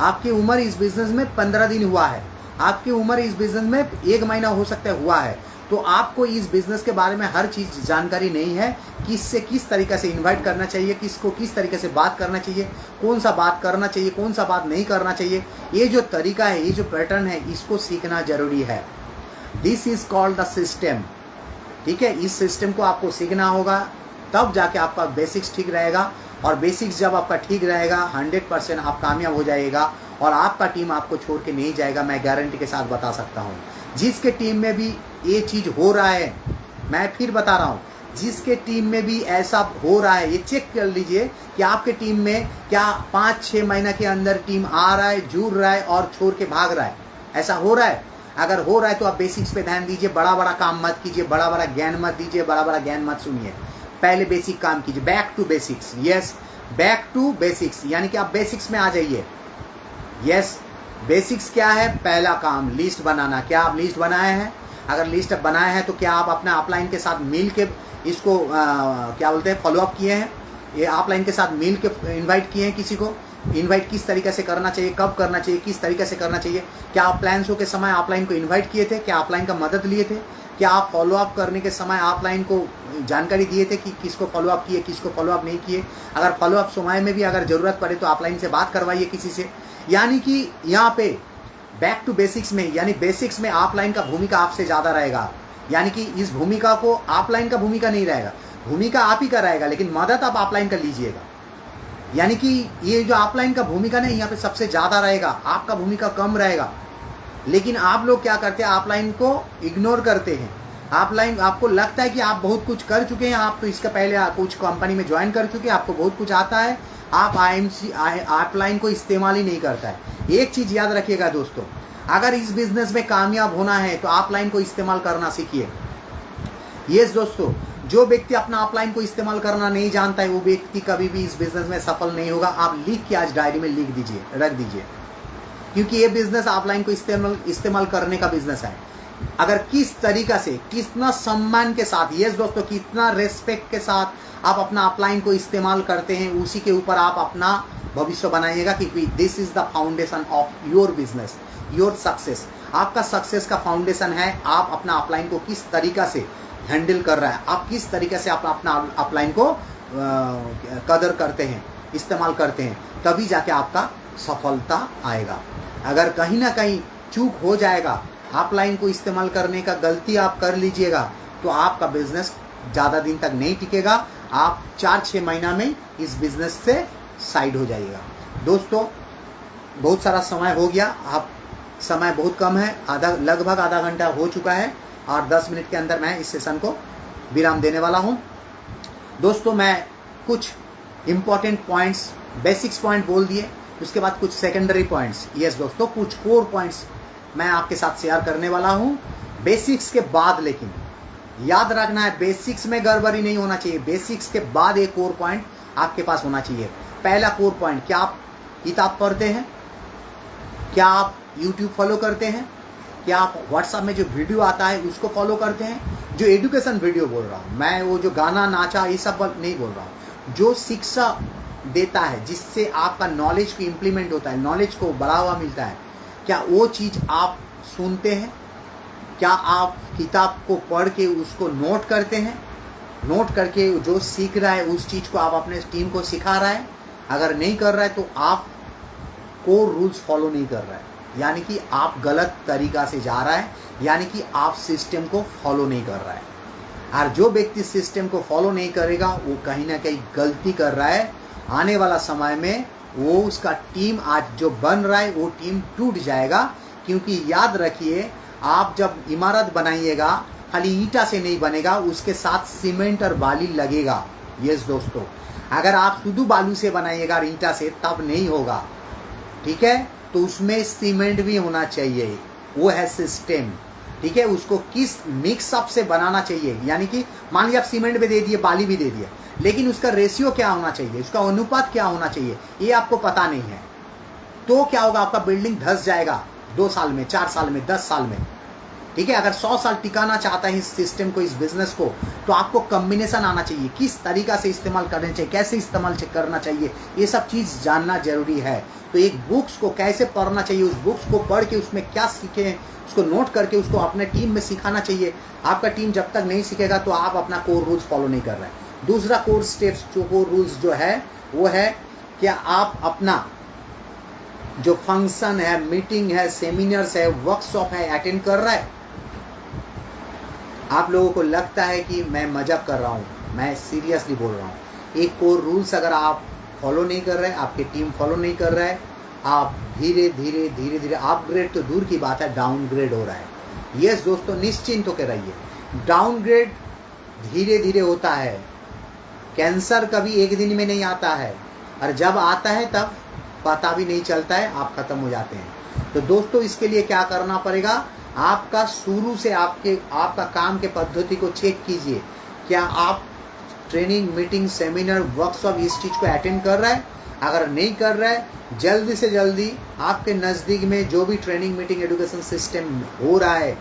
आपकी उम्र इस बिज़नेस में 15 दिन हुआ है, आपकी उम्र इस बिज़नेस में 1 महीना हो सकता है हुआ है। तो आपको इस बिज़नेस के बारे में हर चीज़ जानकारी नहीं है, किससे किस तरीके से इनवाइट करना चाहिए, किसको किस तरीके से बात करना चाहिए, कौन सा बात करना चाहिए, कौन सा बात नहीं करना चाहिए। ये जो तरीका है, ये जो पैटर्न है, इसको सीखना जरूरी है। This is called the system. ठीक है, इस सिस्टम को आपको सीखना होगा, तब जाके आपका बेसिक्स ठीक रहेगा। और बेसिक्स जब आपका ठीक रहेगा, 100% आप कामयाब हो जाएगा और आपका टीम आपको छोड़ के नहीं जाएगा। मैं गारंटी के साथ बता सकता हूँ। जिसके टीम में भी ये चीज़ हो रहा है, मैं फिर बता रहा हूँ, जिसके टीम में भी ऐसा हो रहा है, ये चेक कर लीजिए कि आपके टीम में क्या 5-6 महीना के अंदर टीम आ रहा है, जुड़ रहा है और छोड़ के भाग रहा है। ऐसा हो रहा है? अगर हो रहा है तो आप बेसिक्स पे ध्यान दीजिए, बड़ा बड़ा काम मत कीजिए, बड़ा बड़ा ज्ञान मत दीजिए, बड़ा बड़ा ज्ञान मत सुनिए। पहले बेसिक काम कीजिए, back to basics. Yes, back to basics, यानी कि आप बेसिक्स में आ जाइए। यस, बेसिक्स क्या है? पहला काम लिस्ट बनाना। क्या आप लिस्ट बनाए हैं? अगर लिस्ट बनाए हैं तो क्या आप अपने अपलाइन के साथ मिल के इसको क्या बोलते हैं, फॉलोअप किए हैं? ये अपलाइन के साथ मिल के इन्वाइट किए हैं किसी को? इनवाइट किस तरीके से करना चाहिए, कब करना चाहिए, किस तरीके से करना चाहिए? क्या आप प्लान शो के समय ऑफलाइन को इनवाइट किए थे? क्या ऑफलाइन का मदद लिए थे? क्या आप फॉलोअप करने के समय ऑफलाइन को जानकारी दिए थे कि किसको फॉलोअप किए, किसको फॉलोअप नहीं किए? अगर फॉलोअप समय में भी अगर ज़रूरत पड़े तो ऑफलाइन से बात करवाइए किसी से। यानी कि यहाँ पे बैक टू बेसिक्स में, यानी बेसिक्स में ऑफलाइन का भूमिका आपसे ज़्यादा रहेगा। यानी कि इस भूमिका को ऑफलाइन का भूमिका नहीं रहेगा, भूमिका आप ही का रहेगा, लेकिन मदद आप ऑफलाइन का लीजिएगा। यानी कि ये जो ऑफलाइन का भूमिका नहीं, यहाँ पे सबसे ज़्यादा रहेगा, आपका भूमिका कम रहेगा। लेकिन आप लोग क्या करते हैं, ऑफलाइन को इग्नोर करते हैं। ऑफलाइन, आपको लगता है कि आप बहुत कुछ कर चुके हैं, आप तो इसका पहले कुछ कंपनी में ज्वाइन कर चुके हैं, आपको बहुत कुछ आता है, आप ऑफलाइन को इस्तेमाल ही नहीं करता है। एक चीज़ याद रखिएगा दोस्तों, अगर इस बिज़नेस में कामयाब होना है तो ऑफलाइन को इस्तेमाल करना सीखिए। यस दोस्तों, जो व्यक्ति अपना ऑफलाइन को इस्तेमाल करना नहीं जानता है, वो व्यक्ति कभी भी इस बिज़नेस में सफल नहीं होगा। आप लिख के आज डायरी में लिख दीजिए, रख दीजिए, क्योंकि ये बिज़नेस ऑफलाइन को इस्तेमाल करने का बिज़नेस है। अगर किस तरीका से, कितना सम्मान के साथ, यस दोस्तों, कितना रेस्पेक्ट के साथ आप अपना ऑफलाइन को इस्तेमाल करते हैं, उसी के ऊपर आप अपना भविष्य बनाइएगा। क्योंकि this is the foundation of your business, your success. आपका सक्सेस का फाउंडेशन है आप अपना ऑफलाइन को किस तरीका से हैंडल कर रहा है, आप किस तरीके से अपना ऑफलाइन को कदर करते हैं, इस्तेमाल करते हैं, तभी जाके आपका सफलता आएगा। अगर कहीं ना कहीं चूक हो जाएगा, ऑफलाइन को इस्तेमाल करने का गलती आप कर लीजिएगा, तो आपका बिजनेस ज़्यादा दिन तक नहीं टिकेगा। आप 4-6 महीना में इस बिजनेस से साइड हो जाइएगा। दोस्तों, बहुत सारा समय हो गया, आप समय बहुत कम है, लगभग आधा घंटा हो चुका है और 10 मिनट के अंदर मैं इस सेशन को विराम देने वाला हूं। दोस्तों, मैं कुछ इम्पॉर्टेंट पॉइंट्स, बेसिक्स पॉइंट बोल दिए, उसके बाद कुछ सेकेंडरी पॉइंट्स, यस दोस्तों, कुछ कोर पॉइंट्स मैं आपके साथ शेयर करने वाला हूं बेसिक्स के बाद। लेकिन याद रखना है, बेसिक्स में गड़बड़ी नहीं होना चाहिए, बेसिक्स के बाद एक कोर पॉइंट आपके पास होना चाहिए। पहला कोर पॉइंट, क्या आप किताब पढ़ते हैं? क्या आप यूट्यूब फॉलो करते हैं? क्या आप व्हाट्सएप में जो वीडियो आता है उसको फॉलो करते हैं? जो एजुकेशन वीडियो बोल रहा हूँ मैं, वो जो गाना नाचा ये सब नहीं बोल रहा हूँ, जो शिक्षा देता है, जिससे आपका नॉलेज को इम्प्लीमेंट होता है, नॉलेज को बढ़ावा मिलता है, क्या वो चीज़ आप सुनते हैं? क्या आप किताब को पढ़ के उसको नोट करते हैं? नोट करके जो सीख रहा है उस चीज़ को आप अपने टीम को सिखा रहा है? अगर नहीं कर रहा है तो आप कोर रूल्स फॉलो नहीं कर रहा है, यानी कि आप गलत तरीका से जा रहा है, यानी कि आप सिस्टम को फॉलो नहीं कर रहा है। और जो व्यक्ति सिस्टम को फॉलो नहीं करेगा वो कहीं ना कहीं गलती कर रहा है। आने वाला समय में वो उसका टीम आज जो बन रहा है वो टीम टूट जाएगा। क्योंकि याद रखिए, आप जब इमारत बनाइएगा खाली ईंटा से नहीं बनेगा, उसके साथ सीमेंट और बाली लगेगा। यस दोस्तों, अगर आप शुद्ध बालू से बनाइएगा और ईंटा से, तब नहीं होगा। ठीक है, तो उसमें सीमेंट भी होना चाहिए, वो है सिस्टम। ठीक है, उसको किस मिक्सअप से बनाना चाहिए, यानी कि मान लीजिए आप सीमेंट भी दे दिए, बाली भी दे दिए, लेकिन उसका रेशियो क्या होना चाहिए, उसका अनुपात क्या होना चाहिए, ये आपको पता नहीं है। तो क्या होगा, आपका बिल्डिंग धंस जाएगा 2 साल में, 4 साल में, 10 साल में। ठीक है, अगर 100 साल टिकाना चाहता है इस सिस्टम को, इस बिजनेस को, तो आपको कॉम्बिनेशन आना चाहिए, किस तरीका से इस्तेमाल करना चाहिए, कैसे इस्तेमाल करना चाहिए, ये सब चीज़ जानना जरूरी है। तो एक बुक्स को कैसे पढ़ना चाहिए, उस बुक्स को पढ़ के उसमें क्या सीखें, उसको नोट करके उसको अपने टीम में सिखाना चाहिए। आपका टीम जब तक नहीं सीखेगा तो आप अपना कोर रूल्स फॉलो नहीं कर रहे हैं। दूसरा कोर स्टेप्स, जो कोर रूल्स जो है वो है, क्या आप अपना जो फंक्शन है, मीटिंग है, सेमिनार्स है, वर्कशॉप है, अटेंड कर रहा है। आप लोगों को लगता है कि मैं मजाक कर रहा हूँ, मैं सीरियसली बोल रहा हूँ। एक कोर रूल्स अगर आप फॉलो नहीं कर रहे हैं, आपकी टीम फॉलो नहीं कर रहा है, आप धीरे धीरे अपग्रेड तो दूर की बात है, डाउनग्रेड हो रहा है। यस दोस्तों, निश्चिंत होकर रहिए, डाउनग्रेड धीरे धीरे होता है। कैंसर कभी एक दिन में नहीं आता है, और जब आता है तब पता भी नहीं चलता है, आप खत्म हो जाते हैं। तो दोस्तों, इसके लिए क्या करना पड़ेगा, आपका शुरू से आपका काम के पद्धति को चेक कीजिए। क्या आप ट्रेनिंग, मीटिंग, सेमिनार, वर्कशॉप इस चीज़ को अटेंड कर रहा है? अगर नहीं कर रहा है, जल्दी से जल्दी आपके नज़दीक में जो भी ट्रेनिंग, मीटिंग, एजुकेशन सिस्टम हो रहा है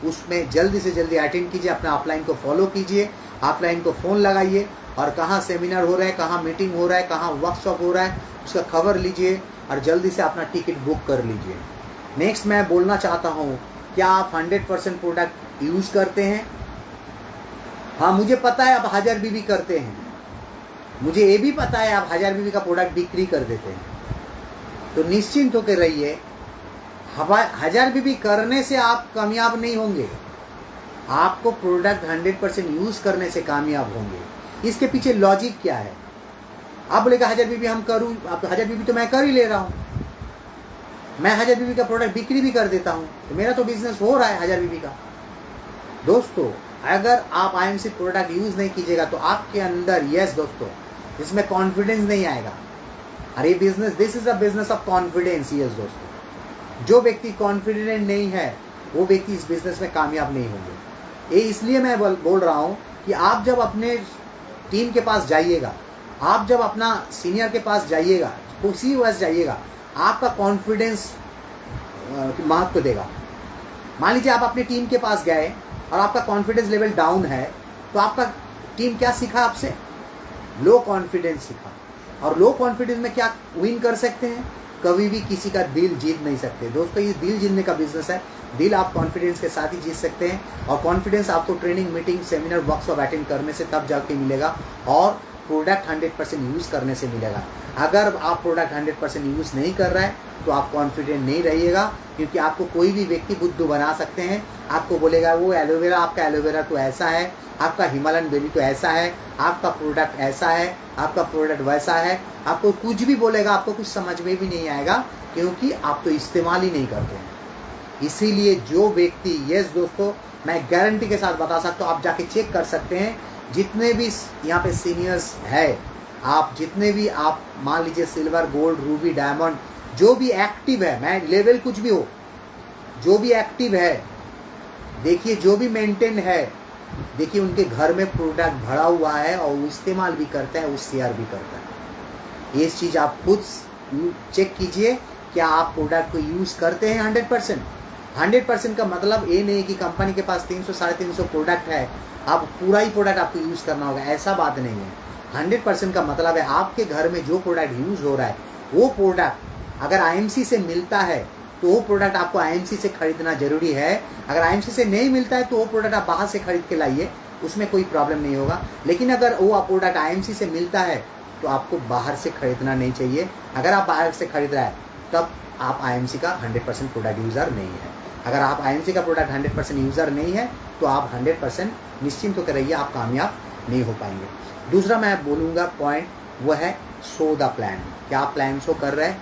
उसमें जल्दी से जल्दी अटेंड कीजिए, अपना ऑफलाइन को फॉलो कीजिए, ऑफलाइन को फ़ोन लगाइए और कहाँ सेमिनार हो रहा है, कहाँ मीटिंग हो रहा है, कहाँ वर्कशॉप हो रहा है, उसका खबर लीजिए और जल्दी से अपना टिकट बुक कर लीजिए। नेक्स्ट मैं बोलना चाहता हूँ, क्या आप 100% प्रोडक्ट यूज़ करते हैं? हाँ, मुझे पता है आप 1000 बीबी करते हैं, मुझे ये भी पता है आप 1000 बीबी का प्रोडक्ट बिक्री कर देते हैं। तो निश्चिंत होकर रहिए, 1000 बीबी करने से आप कामयाब नहीं होंगे, आपको प्रोडक्ट 100% यूज़ करने से कामयाब होंगे। इसके पीछे लॉजिक क्या है? आप बोलेगा 1000 बीबी हम करूँ, आप 1000 बीबी तो मैं कर ही ले रहा हूँ, मैं 1000 बीबी का प्रोडक्ट बिक्री भी कर देता हूँ, तो मेरा तो बिजनेस हो रहा है 1000 बीबी का। दोस्तों, अगर आप IMC प्रोडक्ट यूज़ नहीं कीजिएगा तो आपके अंदर, यस दोस्तों, इसमें कॉन्फिडेंस नहीं आएगा। अरे business, this is a business of confidence. Yes दोस्तों, जो व्यक्ति कॉन्फिडेंट नहीं है वो व्यक्ति इस बिजनेस में कामयाब नहीं होंगे। ये इसलिए मैं बोल रहा हूँ कि आप जब अपने टीम के पास जाइएगा, आप जब अपना सीनियर के पास जाइएगा, उसी वजह से जाइएगा, आपका कॉन्फिडेंस महत्व देगा। मान लीजिए आप अपनी टीम के पास गए और आपका कॉन्फिडेंस लेवल डाउन है, तो आपका टीम क्या सीखा आपसे? लो कॉन्फिडेंस सीखा। और लो कॉन्फिडेंस में क्या विन कर सकते हैं? कभी भी किसी का दिल जीत नहीं सकते। दोस्तों, ये दिल जीतने का बिजनेस है। दिल आप कॉन्फिडेंस के साथ ही जीत सकते हैं, और कॉन्फिडेंस आपको training, meeting, seminar, workshop attend करने से तब जाके मिलेगा, और प्रोडक्ट 100% यूज़ करने से मिलेगा। अगर आप प्रोडक्ट 100% यूज़ नहीं कर रहे हैं तो आप कॉन्फिडेंट नहीं रहिएगा, क्योंकि आपको कोई भी व्यक्ति बुद्धू बना सकते हैं। आपको बोलेगा वो एलोवेरा, आपका एलोवेरा तो ऐसा है, आपका हिमालयन बेली तो ऐसा है, आपका प्रोडक्ट ऐसा है, आपका प्रोडक्ट वैसा है। आपको कुछ भी बोलेगा, आपको कुछ समझ में भी नहीं आएगा, क्योंकि आप तो इस्तेमाल ही नहीं करते हैं। इसीलिए जो व्यक्ति, यस दोस्तों, मैं गारंटी के साथ बता सकता हूँ, आप जाके चेक कर सकते हैं, जितने भी यहाँ पे सीनियर्स है, आप जितने भी, आप मान लीजिए सिल्वर, गोल्ड, रूबी, डायमंड, जो भी एक्टिव है, मैं लेवल कुछ भी हो, जो भी एक्टिव है, देखिए जो भी मेंटेन है, देखिए उनके घर में प्रोडक्ट भरा हुआ है और वो इस्तेमाल भी करता है, वो शेयर भी करता है। ये चीज़ आप खुद चेक कीजिए, क्या आप प्रोडक्ट को यूज़ करते हैं 100%। 100% का मतलब ये नहीं कि कंपनी के पास 300 350 प्रोडक्ट है, आप पूरा ही प्रोडक्ट आपको यूज़ करना होगा, ऐसा बात नहीं है। 100% का मतलब है आपके घर में जो प्रोडक्ट यूज़ हो रहा है, वो प्रोडक्ट अगर IMC से मिलता है तो वो प्रोडक्ट आपको IMC से खरीदना जरूरी है। अगर IMC से नहीं मिलता है तो वो प्रोडक्ट आप बाहर से खरीद के लाइए, उसमें कोई प्रॉब्लम नहीं होगा। लेकिन अगर वो प्रोडक्ट IMC से मिलता है तो आपको बाहर से खरीदना नहीं चाहिए। अगर आप बाहर से खरीद रहा है तब आप IMC का 100% प्रोडक्ट यूज़र नहीं है। अगर आप IMC का प्रोडक्ट 100% यूज़र नहीं है तो आप 100% निश्चिंत होकर रहिए, आप कामयाब नहीं हो पाएंगे। दूसरा मैं बोलूँगा पॉइंट वो है सो द प्लान। क्या आप प्लान शो कर रहे हैं?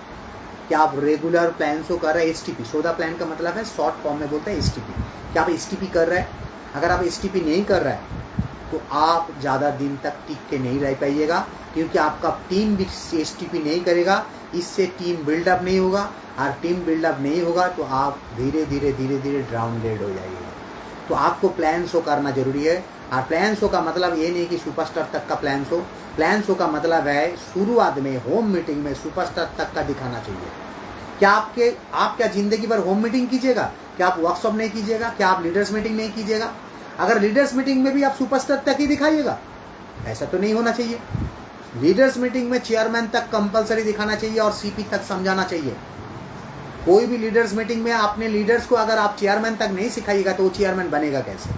क्या आप रेगुलर प्लान शो कर रहे हैं? STP, सो द प्लान का मतलब है शॉर्ट फॉर्म में बोलते हैं STP। क्या आप STP कर रहे हैं? अगर आप STP नहीं कर रहे हैं तो आप ज़्यादा दिन तक टिक के नहीं रह पाइएगा, क्योंकि आपका टीम भी STP नहीं करेगा, इससे टीम बिल्डअप नहीं होगा, और टीम बिल्डअप नहीं होगा तो आप धीरे धीरे डाउनग्रेड हो जाइएगा। तो आपको प्लान शो करना जरूरी है। और प्लान शो का मतलब ये नहीं कि सुपरस्टार तक का प्लान शो। प्लान शो का मतलब है शुरुआत में होम मीटिंग में सुपरस्टार तक का दिखाना चाहिए। क्या आप क्या ज़िंदगी भर होम मीटिंग कीजिएगा? क्या आप वर्कशॉप नहीं कीजिएगा? क्या आप लीडर्स मीटिंग नहीं कीजिएगा? अगर लीडर्स मीटिंग में भी आप सुपरस्टार तक ही दिखाइएगा, ऐसा तो नहीं होना चाहिए। लीडर्स मीटिंग में चेयरमैन तक कंपलसरी दिखाना चाहिए और CP तक समझाना चाहिए। कोई भी लीडर्स मीटिंग में अपने लीडर्स को अगर आप चेयरमैन तक नहीं सिखाइएगा तो वो चेयरमैन बनेगा कैसे?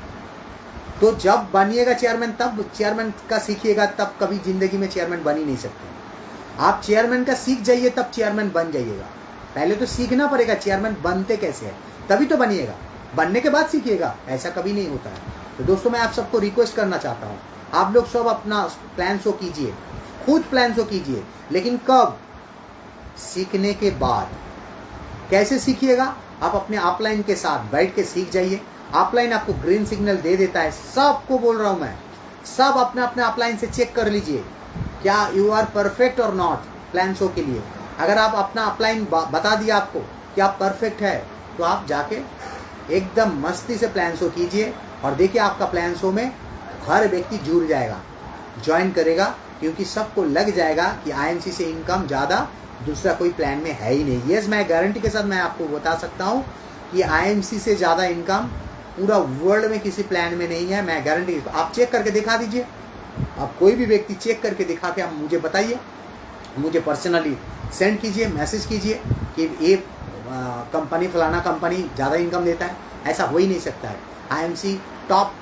तो जब बनिएगा चेयरमैन तब चेयरमैन का सीखिएगा, तब कभी जिंदगी में चेयरमैन बन ही नहीं सकते। आप चेयरमैन का सीख जाइए तब चेयरमैन बन जाइएगा। पहले तो सीखना पड़ेगा चेयरमैन बनते कैसे है, तभी तो बनिएगा। बनने के बाद सीखिएगा, ऐसा कभी नहीं होता है। तो दोस्तों मैं आप सबको रिक्वेस्ट करना चाहता हूँ, आप लोग सब अपना प्लान शो कीजिए, खुद प्लान शो कीजिए, लेकिन कब? सीखने के बाद। कैसे सीखिएगा? आप अपने अपलाइन के साथ बैठ के सीख जाइए। अपलाइन आपको ग्रीन सिग्नल दे देता है, सबको बोल रहा हूँ मैं, सब अपने अपने अपलाइन से चेक कर लीजिए क्या यू आर परफेक्ट और नॉट प्लान शो के लिए। अगर आप अपना अपलाइन बता दिया आपको कि आप परफेक्ट है, तो आप जाके एकदम मस्ती से प्लान शो कीजिए और देखिए आपका प्लान शो में हर व्यक्ति जुड़ जाएगा, ज्वाइन करेगा, क्योंकि सबको लग जाएगा कि IMC से इनकम ज़्यादा दूसरा कोई प्लान में है ही नहीं। यस, मैं गारंटी के साथ मैं आपको बता सकता हूँ कि IMC से ज़्यादा इनकम पूरा वर्ल्ड में किसी प्लान में नहीं है, मैं गारंटी। आप चेक करके दिखा दीजिए, आप कोई भी व्यक्ति चेक करके दिखा के आप मुझे बताइए, मुझे पर्सनली सेंड कीजिए, मैसेज कीजिए कि ये कंपनी फलाना कंपनी ज़्यादा इनकम देता है। ऐसा हो ही नहीं सकता है। IMC टॉप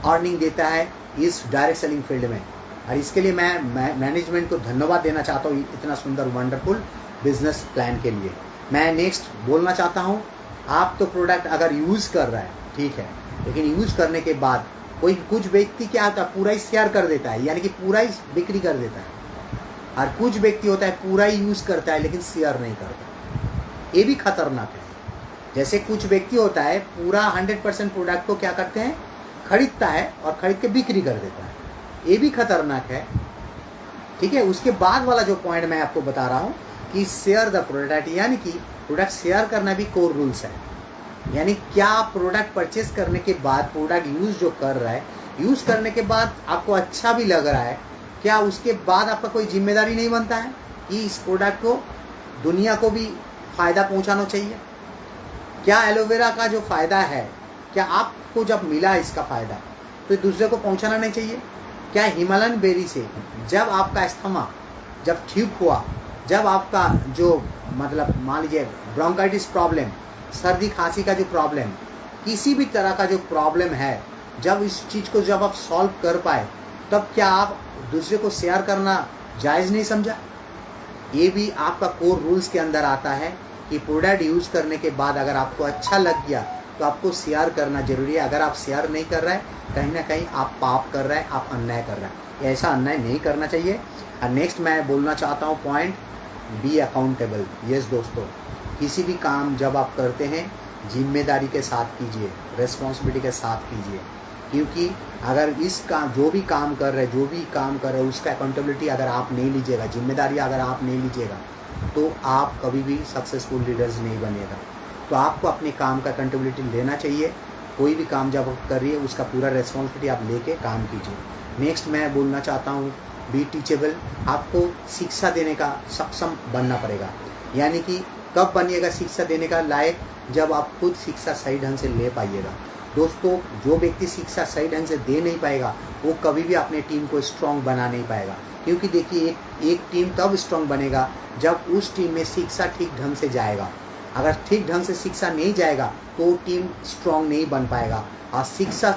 अर्निंग देता है इस डायरेक्ट सेलिंग फील्ड में, और इसके लिए मैं मैनेजमेंट को धन्यवाद देना चाहता हूँ इतना सुंदर वंडरफुल बिजनेस प्लान के लिए। मैं नेक्स्ट बोलना चाहता हूँ, आप तो प्रोडक्ट अगर यूज़ कर रहा है ठीक है, लेकिन यूज़ करने के बाद कुछ व्यक्ति क्या होता है, पूरा ही शेयर कर देता है, यानी कि पूरा ही बिक्री कर देता है, और कुछ व्यक्ति होता है पूरा ही यूज़ करता है लेकिन शेयर नहीं करता। ये भी खतरनाक है। जैसे कुछ व्यक्ति होता है पूरा 100% प्रोडक्ट को क्या करते हैं, खरीदता है और खरीद के बिक्री कर देता है, ये भी खतरनाक है। ठीक है, उसके बाद वाला जो पॉइंट मैं आपको बता रहा हूँ कि शेयर द प्रोडक्ट, यानी कि प्रोडक्ट शेयर करना भी कोर रूल्स है। यानी क्या प्रोडक्ट परचेस करने के बाद प्रोडक्ट यूज़ जो कर रहा है, यूज़ करने के बाद आपको अच्छा भी लग रहा है, क्या उसके बाद आपका कोई जिम्मेदारी नहीं बनता है कि इस प्रोडक्ट को दुनिया को भी फ़ायदा पहुंचाना चाहिए? क्या एलोवेरा का जो फ़ायदा है, क्या आपको जब मिला इसका फ़ायदा तो दूसरे को पहुंचाना नहीं चाहिए? क्या हिमालयन बेरी से जब आपका अस्थमा जब ठीक हुआ, जब आपका जो मतलब मान लीजिए ब्रोंकाइटिस प्रॉब्लम, सर्दी खांसी का जो प्रॉब्लम, किसी भी तरह का जो प्रॉब्लम है, जब इस चीज़ को जब आप सॉल्व कर पाए, तब क्या आप दूसरे को शेयर करना जायज़ नहीं समझा? ये भी आपका कोर रूल्स के अंदर आता है कि प्रोडक्ट यूज़ करने के बाद अगर आपको अच्छा लग गया तो आपको शेयर करना जरूरी है। अगर आप शेयर नहीं कर रहे हैं, कहीं ना कहीं आप पाप कर रहे हैं, आप अन्याय कर रहे हैं। ऐसा अन्याय नहीं करना चाहिए। और नेक्स्ट मैं बोलना चाहता हूँ पॉइंट, बी अकाउंटेबल। यस दोस्तों, किसी भी काम जब आप करते हैं जिम्मेदारी के साथ कीजिए, रिस्पॉन्सिबिलिटी के साथ कीजिए, क्योंकि अगर इस काम जो भी काम कर रहे हैं उसका अकाउंटेबिलिटी अगर आप नहीं लीजिएगा, जिम्मेदारी अगर आप नहीं लीजिएगा, तो आप कभी भी सक्सेसफुल लीडर्स नहीं बनेगा। तो आपको अपने काम का अकाउंटेबिलिटी लेना चाहिए। कोई भी काम जब आप कर रही है उसका पूरा रिस्पॉन्सिबिलिटी आप लेके काम कीजिए। नेक्स्ट मैं बोलना चाहता हूँ, बी टीचेबल। आपको शिक्षा देने का सक्षम बनना पड़ेगा। यानी कि कब बनिएगा शिक्षा देने का लायक, जब आप खुद शिक्षा सही ढंग से ले पाइएगा। दोस्तों, जो व्यक्ति शिक्षा सही ढंग से दे नहीं पाएगा वो कभी भी अपने टीम को स्ट्रॉन्ग बना नहीं पाएगा। क्योंकि देखिए, एक टीम तब स्ट्रॉन्ग बनेगा जब उस टीम में शिक्षा ठीक ढंग से जाएगा। अगर ठीक ढंग से शिक्षा नहीं जाएगा तो वो टीम स्ट्रॉन्ग नहीं बन पाएगा। और शिक्षा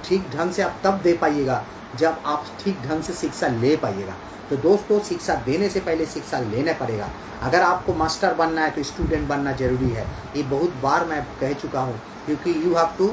ठीक ढंग से आप तब दे पाइएगा जब आप ठीक ढंग से शिक्षा ले पाइएगा। तो दोस्तों, शिक्षा देने से पहले शिक्षा लेना पड़ेगा। अगर आपको मास्टर बनना है तो स्टूडेंट बनना जरूरी है। ये बहुत बार मैं कह चुका हूँ, क्योंकि you have to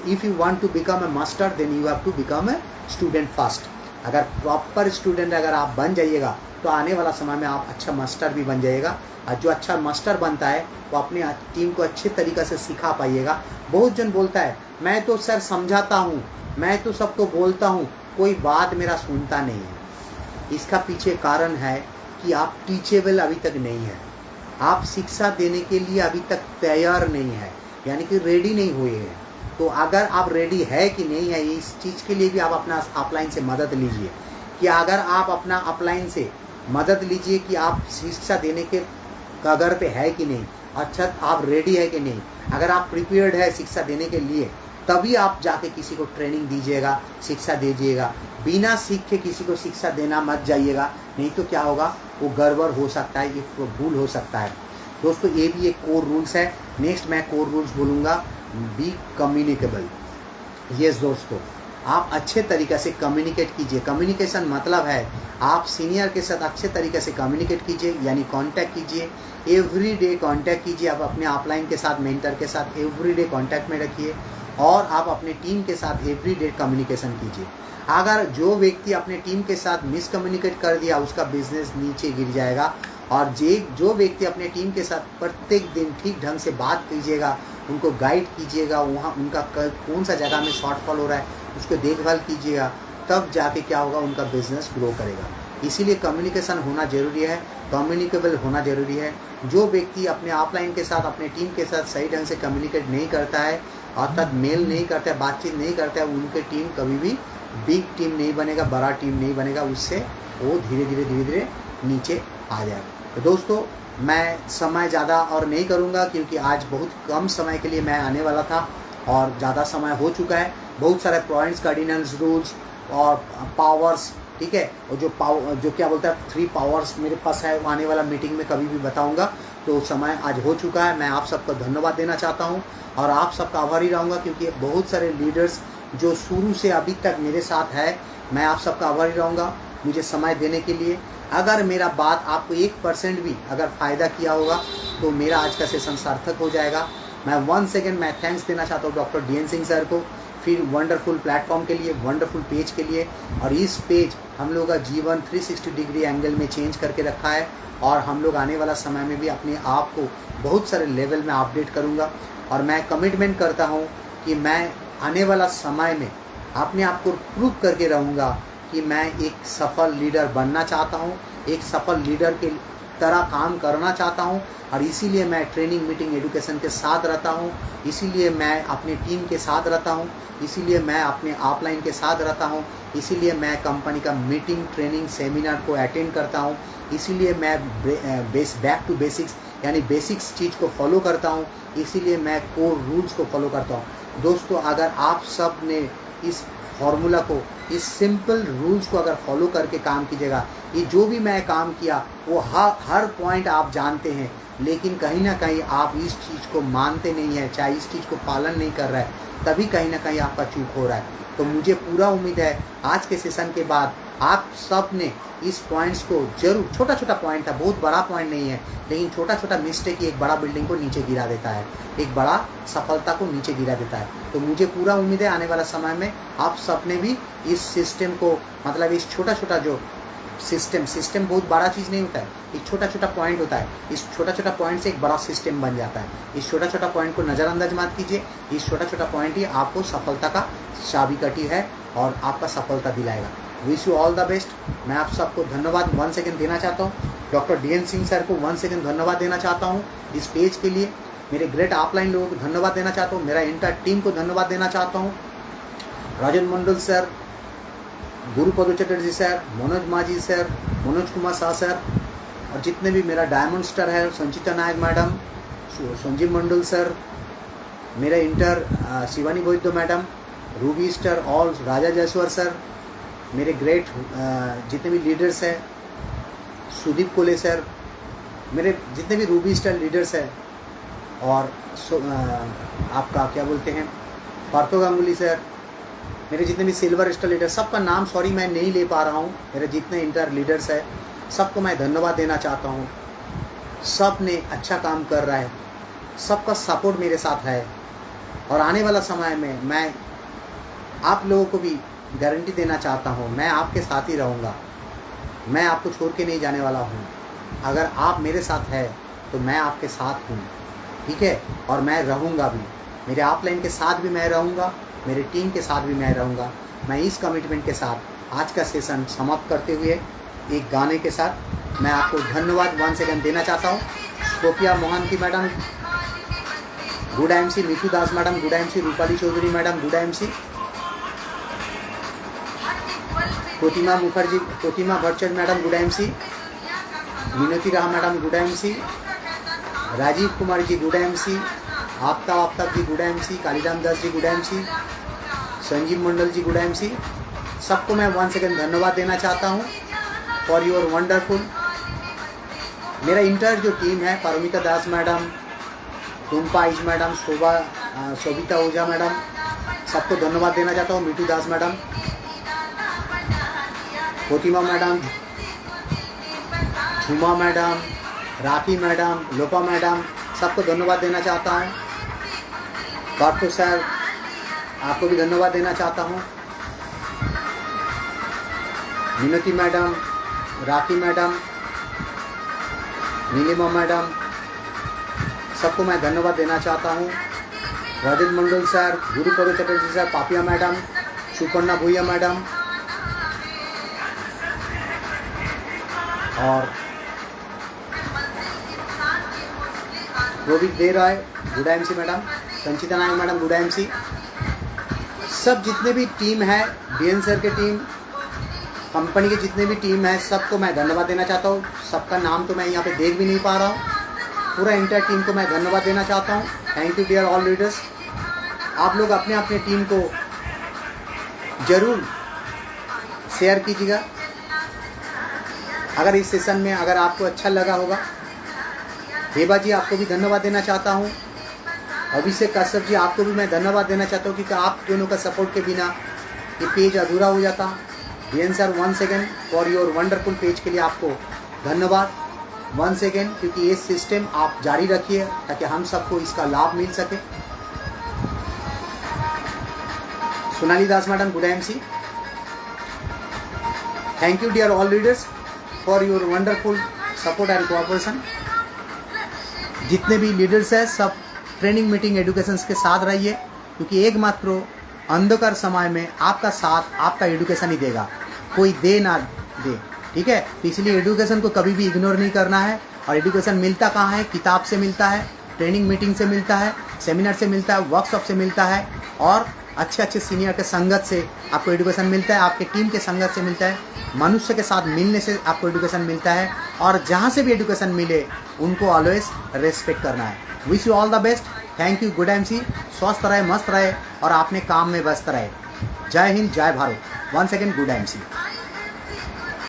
if you want to become a master then you have to become a student fast. अगर प्रॉपर स्टूडेंट अगर आप बन जाइएगा तो आने वाला समय में आप अच्छा मास्टर भी बन जाइएगा। और जो अच्छा मास्टर बनता है वो अपने टीम को अच्छे तरीक़े से सिखा पाइएगा। बहुत जन बोलता है मैं तो सर समझाता हूँ, मैं तो सबको बोलता हूँ, कोई बात मेरा सुनता नहीं है। इसका पीछे कारण है कि आप टीचेबल अभी तक नहीं है, आप शिक्षा देने के लिए अभी तक तैयार नहीं है, यानी कि रेडी नहीं हुए हैं। तो अगर आप रेडी है कि नहीं है, इस चीज़ के लिए भी आप अपना अपलाइन से मदद लीजिए। कि अगर आप अपना अपलाइन से मदद लीजिए कि आप शिक्षा देने के कगार पे है कि नहीं, अच्छा आप रेडी है कि नहीं। अगर आप प्रिपेयर्ड है शिक्षा देने के लिए तभी आप जाके किसी को ट्रेनिंग दीजिएगा, शिक्षा दीजिएगा। बिना सीख के किसी को शिक्षा देना मत जाइएगा, नहीं तो क्या होगा, वो गड़बड़ हो सकता है, ये भूल हो सकता है। दोस्तों ये भी एक कोर रूल्स है। नेक्स्ट मैं कोर रूल्स बोलूँगा, बी कम्युनिकेबल। यस दोस्तों, आप अच्छे तरीक़े से कम्युनिकेट कीजिए। कम्युनिकेशन मतलब है आप सीनियर के साथ अच्छे तरीके से कम्युनिकेट कीजिए, यानी कांटेक्ट कीजिए, एवरी डे कांटेक्ट कीजिए। आप अपने अपलाइन के साथ, मेंटर के साथ एवरी डे कांटेक्ट में रखिए और आप अपने टीम के साथ एवरी डे कम्युनिकेशन कीजिए। अगर जो व्यक्ति अपने टीम के साथ मिसकम्युनिकेट कर दिया उसका बिजनेस नीचे गिर जाएगा। और जो व्यक्ति अपने टीम के साथ प्रत्येक दिन ठीक ढंग से बात कीजिएगा, उनको गाइड कीजिएगा, वहाँ उनका कौन सा जगह में शॉर्टफॉल हो रहा है उसको देखभाल कीजिएगा, तब जाके क्या होगा, उनका बिजनेस ग्रो करेगा। इसीलिए कम्युनिकेशन होना ज़रूरी है, कम्युनिकेबल होना ज़रूरी है। जो व्यक्ति अपने ऑफलाइन के साथ, अपने टीम के साथ सही ढंग से कम्युनिकेट नहीं करता है, अर्थात मेल नहीं करता है, बातचीत नहीं करता है, उनके टीम कभी भी बिग टीम नहीं बनेगा, बड़ा टीम नहीं बनेगा। उससे वो धीरे धीरे नीचे आ जाएगा। तो दोस्तों मैं समय ज़्यादा और नहीं करूँगा क्योंकि आज बहुत कम समय के लिए मैं आने वाला था और ज़्यादा समय हो चुका है। बहुत सारे पॉइंट्स, कार्डिनल्स रूल्स और पावर्स, ठीक है, और जो क्या बोलता है 3 पावर्स मेरे पास है, आने वाला मीटिंग में कभी भी बताऊंगा। तो समय आज हो चुका है। मैं आप सबको धन्यवाद देना चाहता हूं और आप सबका आभारी रहूँगा क्योंकि बहुत सारे लीडर्स जो शुरू से अभी तक मेरे साथ है, मैं आप सबका आभारी रहूँगा मुझे समय देने के लिए। अगर मेरा बात आपको 1% भी अगर फ़ायदा किया होगा तो मेरा आज का सेशन सार्थक हो जाएगा। मैं वंस अगेन मैं थैंक्स देना चाहता हूँ डॉक्टर DN सिंह सर को, फिर वंडरफुल प्लेटफॉर्म के लिए, वंडरफुल पेज के लिए। और इस पेज हम लोग का जीवन 360 डिग्री एंगल में चेंज करके रखा है और हम लोग आने वाला समय में भी अपने आप को बहुत सारे लेवल में अपडेट करूँगा। और मैं कमिटमेंट करता हूँ कि मैं आने वाला समय में अपने आप को प्रूव करके रहूँगा कि मैं एक सफल लीडर बनना चाहता हूँ, एक सफल लीडर के तरह काम करना चाहता हूँ। और इसीलिए मैं ट्रेनिंग, मीटिंग, एजुकेशन के साथ रहता हूँ, इसीलिए मैं अपनी टीम के साथ रहता हूँ, इसीलिए मैं अपने ऑफलाइन के साथ रहता हूँ, इसीलिए मैं कंपनी का मीटिंग, ट्रेनिंग, सेमिनार को अटेंड करता हूँ, इसीलिए मैं बैक टू बेसिक्स यानी बेसिक्स चीज़ को फॉलो करता हूँ, इसीलिए मैं कोर रूल्स को फॉलो करता हूँ। दोस्तों अगर आप सब ने इस फॉर्मूला को, इस सिंपल रूल्स को अगर फॉलो करके काम कीजिएगा, ये जो भी मैं काम किया वो हर पॉइंट आप जानते हैं, लेकिन कहीं ना कहीं आप इस चीज़ को मानते नहीं हैं, चाहे इस चीज़ को पालन नहीं कर रहा है, तभी कहीं ना कहीं आपका चूक हो रहा है। तो मुझे पूरा उम्मीद है आज के सेशन के बाद आप सब ने इस पॉइंट्स को जरूर, छोटा छोटा पॉइंट था, बहुत बड़ा पॉइंट नहीं है, लेकिन छोटा छोटा मिस्टेक ही एक बड़ा बिल्डिंग को नीचे गिरा देता है, एक बड़ा सफलता को नीचे गिरा देता है। तो मुझे पूरा उम्मीद है आने वाला समय में आप सब ने भी इस सिस्टम को, मतलब इस छोटा छोटा जो सिस्टम बहुत बड़ा चीज़ नहीं होता है, एक छोटा छोटा पॉइंट होता है, इस छोटा छोटा पॉइंट से एक बड़ा सिस्टम बन जाता है। इस छोटा छोटा पॉइंट को नज़रअंदाज मत कीजिए, इस छोटा छोटा पॉइंट ही आपको सफलता का चाबीकाठी है और आपका सफलता दिलाएगा। Wish you all the best. मैं आप सबको धन्यवाद वन सेकेंड देना चाहता हूँ, डॉक्टर DN सिंह सर को वन सेकेंड धन्यवाद देना चाहता हूँ इस पेज के लिए, मेरे ग्रेट ऑफलाइन लोगों को धन्यवाद देना चाहता हूँ, मेरा इंटर टीम को धन्यवाद देना चाहता हूँ, राजन मंडल sir, Gurupada Chatterjee sir, Manoj Majhi sir, Manoj Kumar Shah sir, और जितने भी मेरा डायमंड स्टार है, संचिता नायक मैडम, संजीव मंडल सर, मेरा inter Shivani Boito madam, Ruby star, all Raja Jayaswar sir, मेरे ग्रेट जितने भी लीडर्स हैं, सुदीप कोले सर, मेरे जितने भी रूबी स्टार लीडर्स हैं, और आपका क्या बोलते हैं पार्थो गांगुली सर, मेरे जितने भी सिल्वर स्टार लीडर, सबका नाम सॉरी मैं नहीं ले पा रहा हूँ, मेरे जितने इंटर लीडर्स हैं सबको मैं धन्यवाद देना चाहता हूँ। सब ने अच्छा काम कर रहा है, सबका सपोर्ट मेरे साथ है, और आने वाला समय में मैं आप लोगों को भी गारंटी देना चाहता हूँ, मैं आपके साथ ही रहूँगा, मैं आपको छोड़ के नहीं जाने वाला हूँ। अगर आप मेरे साथ है तो मैं आपके साथ हूँ, ठीक है, और मैं रहूँगा भी। मेरे अपलाइन के साथ भी मैं रहूँगा, मेरे टीम के साथ भी मैं रहूँगा। मैं इस कमिटमेंट के साथ आज का सेशन समाप्त करते हुए एक गाने के साथ मैं आपको धन्यवाद वन सेकेंड देना चाहता हूँ। Sophia Mohanty madam good MC, Mithu Das madam good MC, Rupali Chaudhary madam good MC, Pratima Mukherjee, Pratima भट्टचंद मैडम गुड MC, मिनती राह madam good MC, Rajeev Kumar ji good MC, Aftab ji good MC, Kaliram Das ji good MC, Sanjeev Mandal ji good MC। सबको मैं वन सेकेंड धन्यवाद देना चाहता हूँ फॉर योर वंडरफुल। मेरा इंटर जो टीम है, Paramita Das madam, Tumpa eyes madam, Sobhita ओझा मैडम, सबको धन्यवाद देना चाहता हूँ। मिठू दास मैडम, प्रतिमा मैडम, झुमा मैडम, राखी मैडम, लोपा मैडम, सबको धन्यवाद देना चाहता हूँ। पार्थो सर, आपको भी धन्यवाद देना चाहता हूँ। मिनती मैडम, राखी मैडम, नीलिमा मैडम, सबको मैं धन्यवाद देना चाहता हूँ। Rajendra Mandal sir, Gurupada Chatterjee sir, Papiya madam, Suparna Bhuya madam और Rohit De Roy good MC madam, Sanchita Nayak madam good MC। सब जितने भी टीम है, DN सर के टीम, कंपनी के जितने भी टीम है, सबको मैं धन्यवाद देना चाहता हूँ। सबका नाम तो मैं यहाँ पे देख भी नहीं पा रहा हूँ। पूरा इंटर टीम को मैं धन्यवाद देना चाहता हूँ। Thank you dear all leaders. आप लोग अपने अपने टीम को ज़रूर शेयर कीजिएगा। अगर इस सेशन में अगर आपको अच्छा लगा होगा। हेबा जी, आपको भी धन्यवाद देना चाहता हूँ। अभिषेक कश्यप जी, आपको भी मैं धन्यवाद देना चाहता हूँ क्योंकि आप दोनों का सपोर्ट के बिना ये पेज अधूरा हो जाता। DN sir, one second for your wonderful page के लिए आपको धन्यवाद वन सेकेंड, क्योंकि ये सिस्टम आप जारी रखिए ताकि हम सबको इसका लाभ मिल सके। Sonali Das madam good MC। Thank you dear all leaders for your wonderful support and cooperation. जितने भी लीडर्स हैं, सब ट्रेनिंग मीटिंग एजुकेशन के साथ रहिए, क्योंकि एकमात्र अंधकार समय में आपका साथ आपका एजुकेशन ही देगा, कोई दे ना दे, ठीक है। तो इसलिए एजुकेशन को कभी भी इग्नोर नहीं करना है। और एजुकेशन मिलता कहाँ है? किताब से मिलता है, ट्रेनिंग मीटिंग से मिलता है, सेमिनार से मिलता है, वर्कशॉप से मिलता है और अच्छे अच्छे सीनियर के संगत से आपको एजुकेशन मिलता है, आपके टीम के संगत से मिलता है, मनुष्य के साथ मिलने से आपको एजुकेशन मिलता है। और जहाँ से भी एजुकेशन मिले उनको ऑलवेज रेस्पेक्ट करना है। Wish you all the best. Thank you good MC। स्वस्थ रहे, मस्त रहे और अपने काम में व्यस्त रहे। जय हिंद, जय Bharat. One second good MC।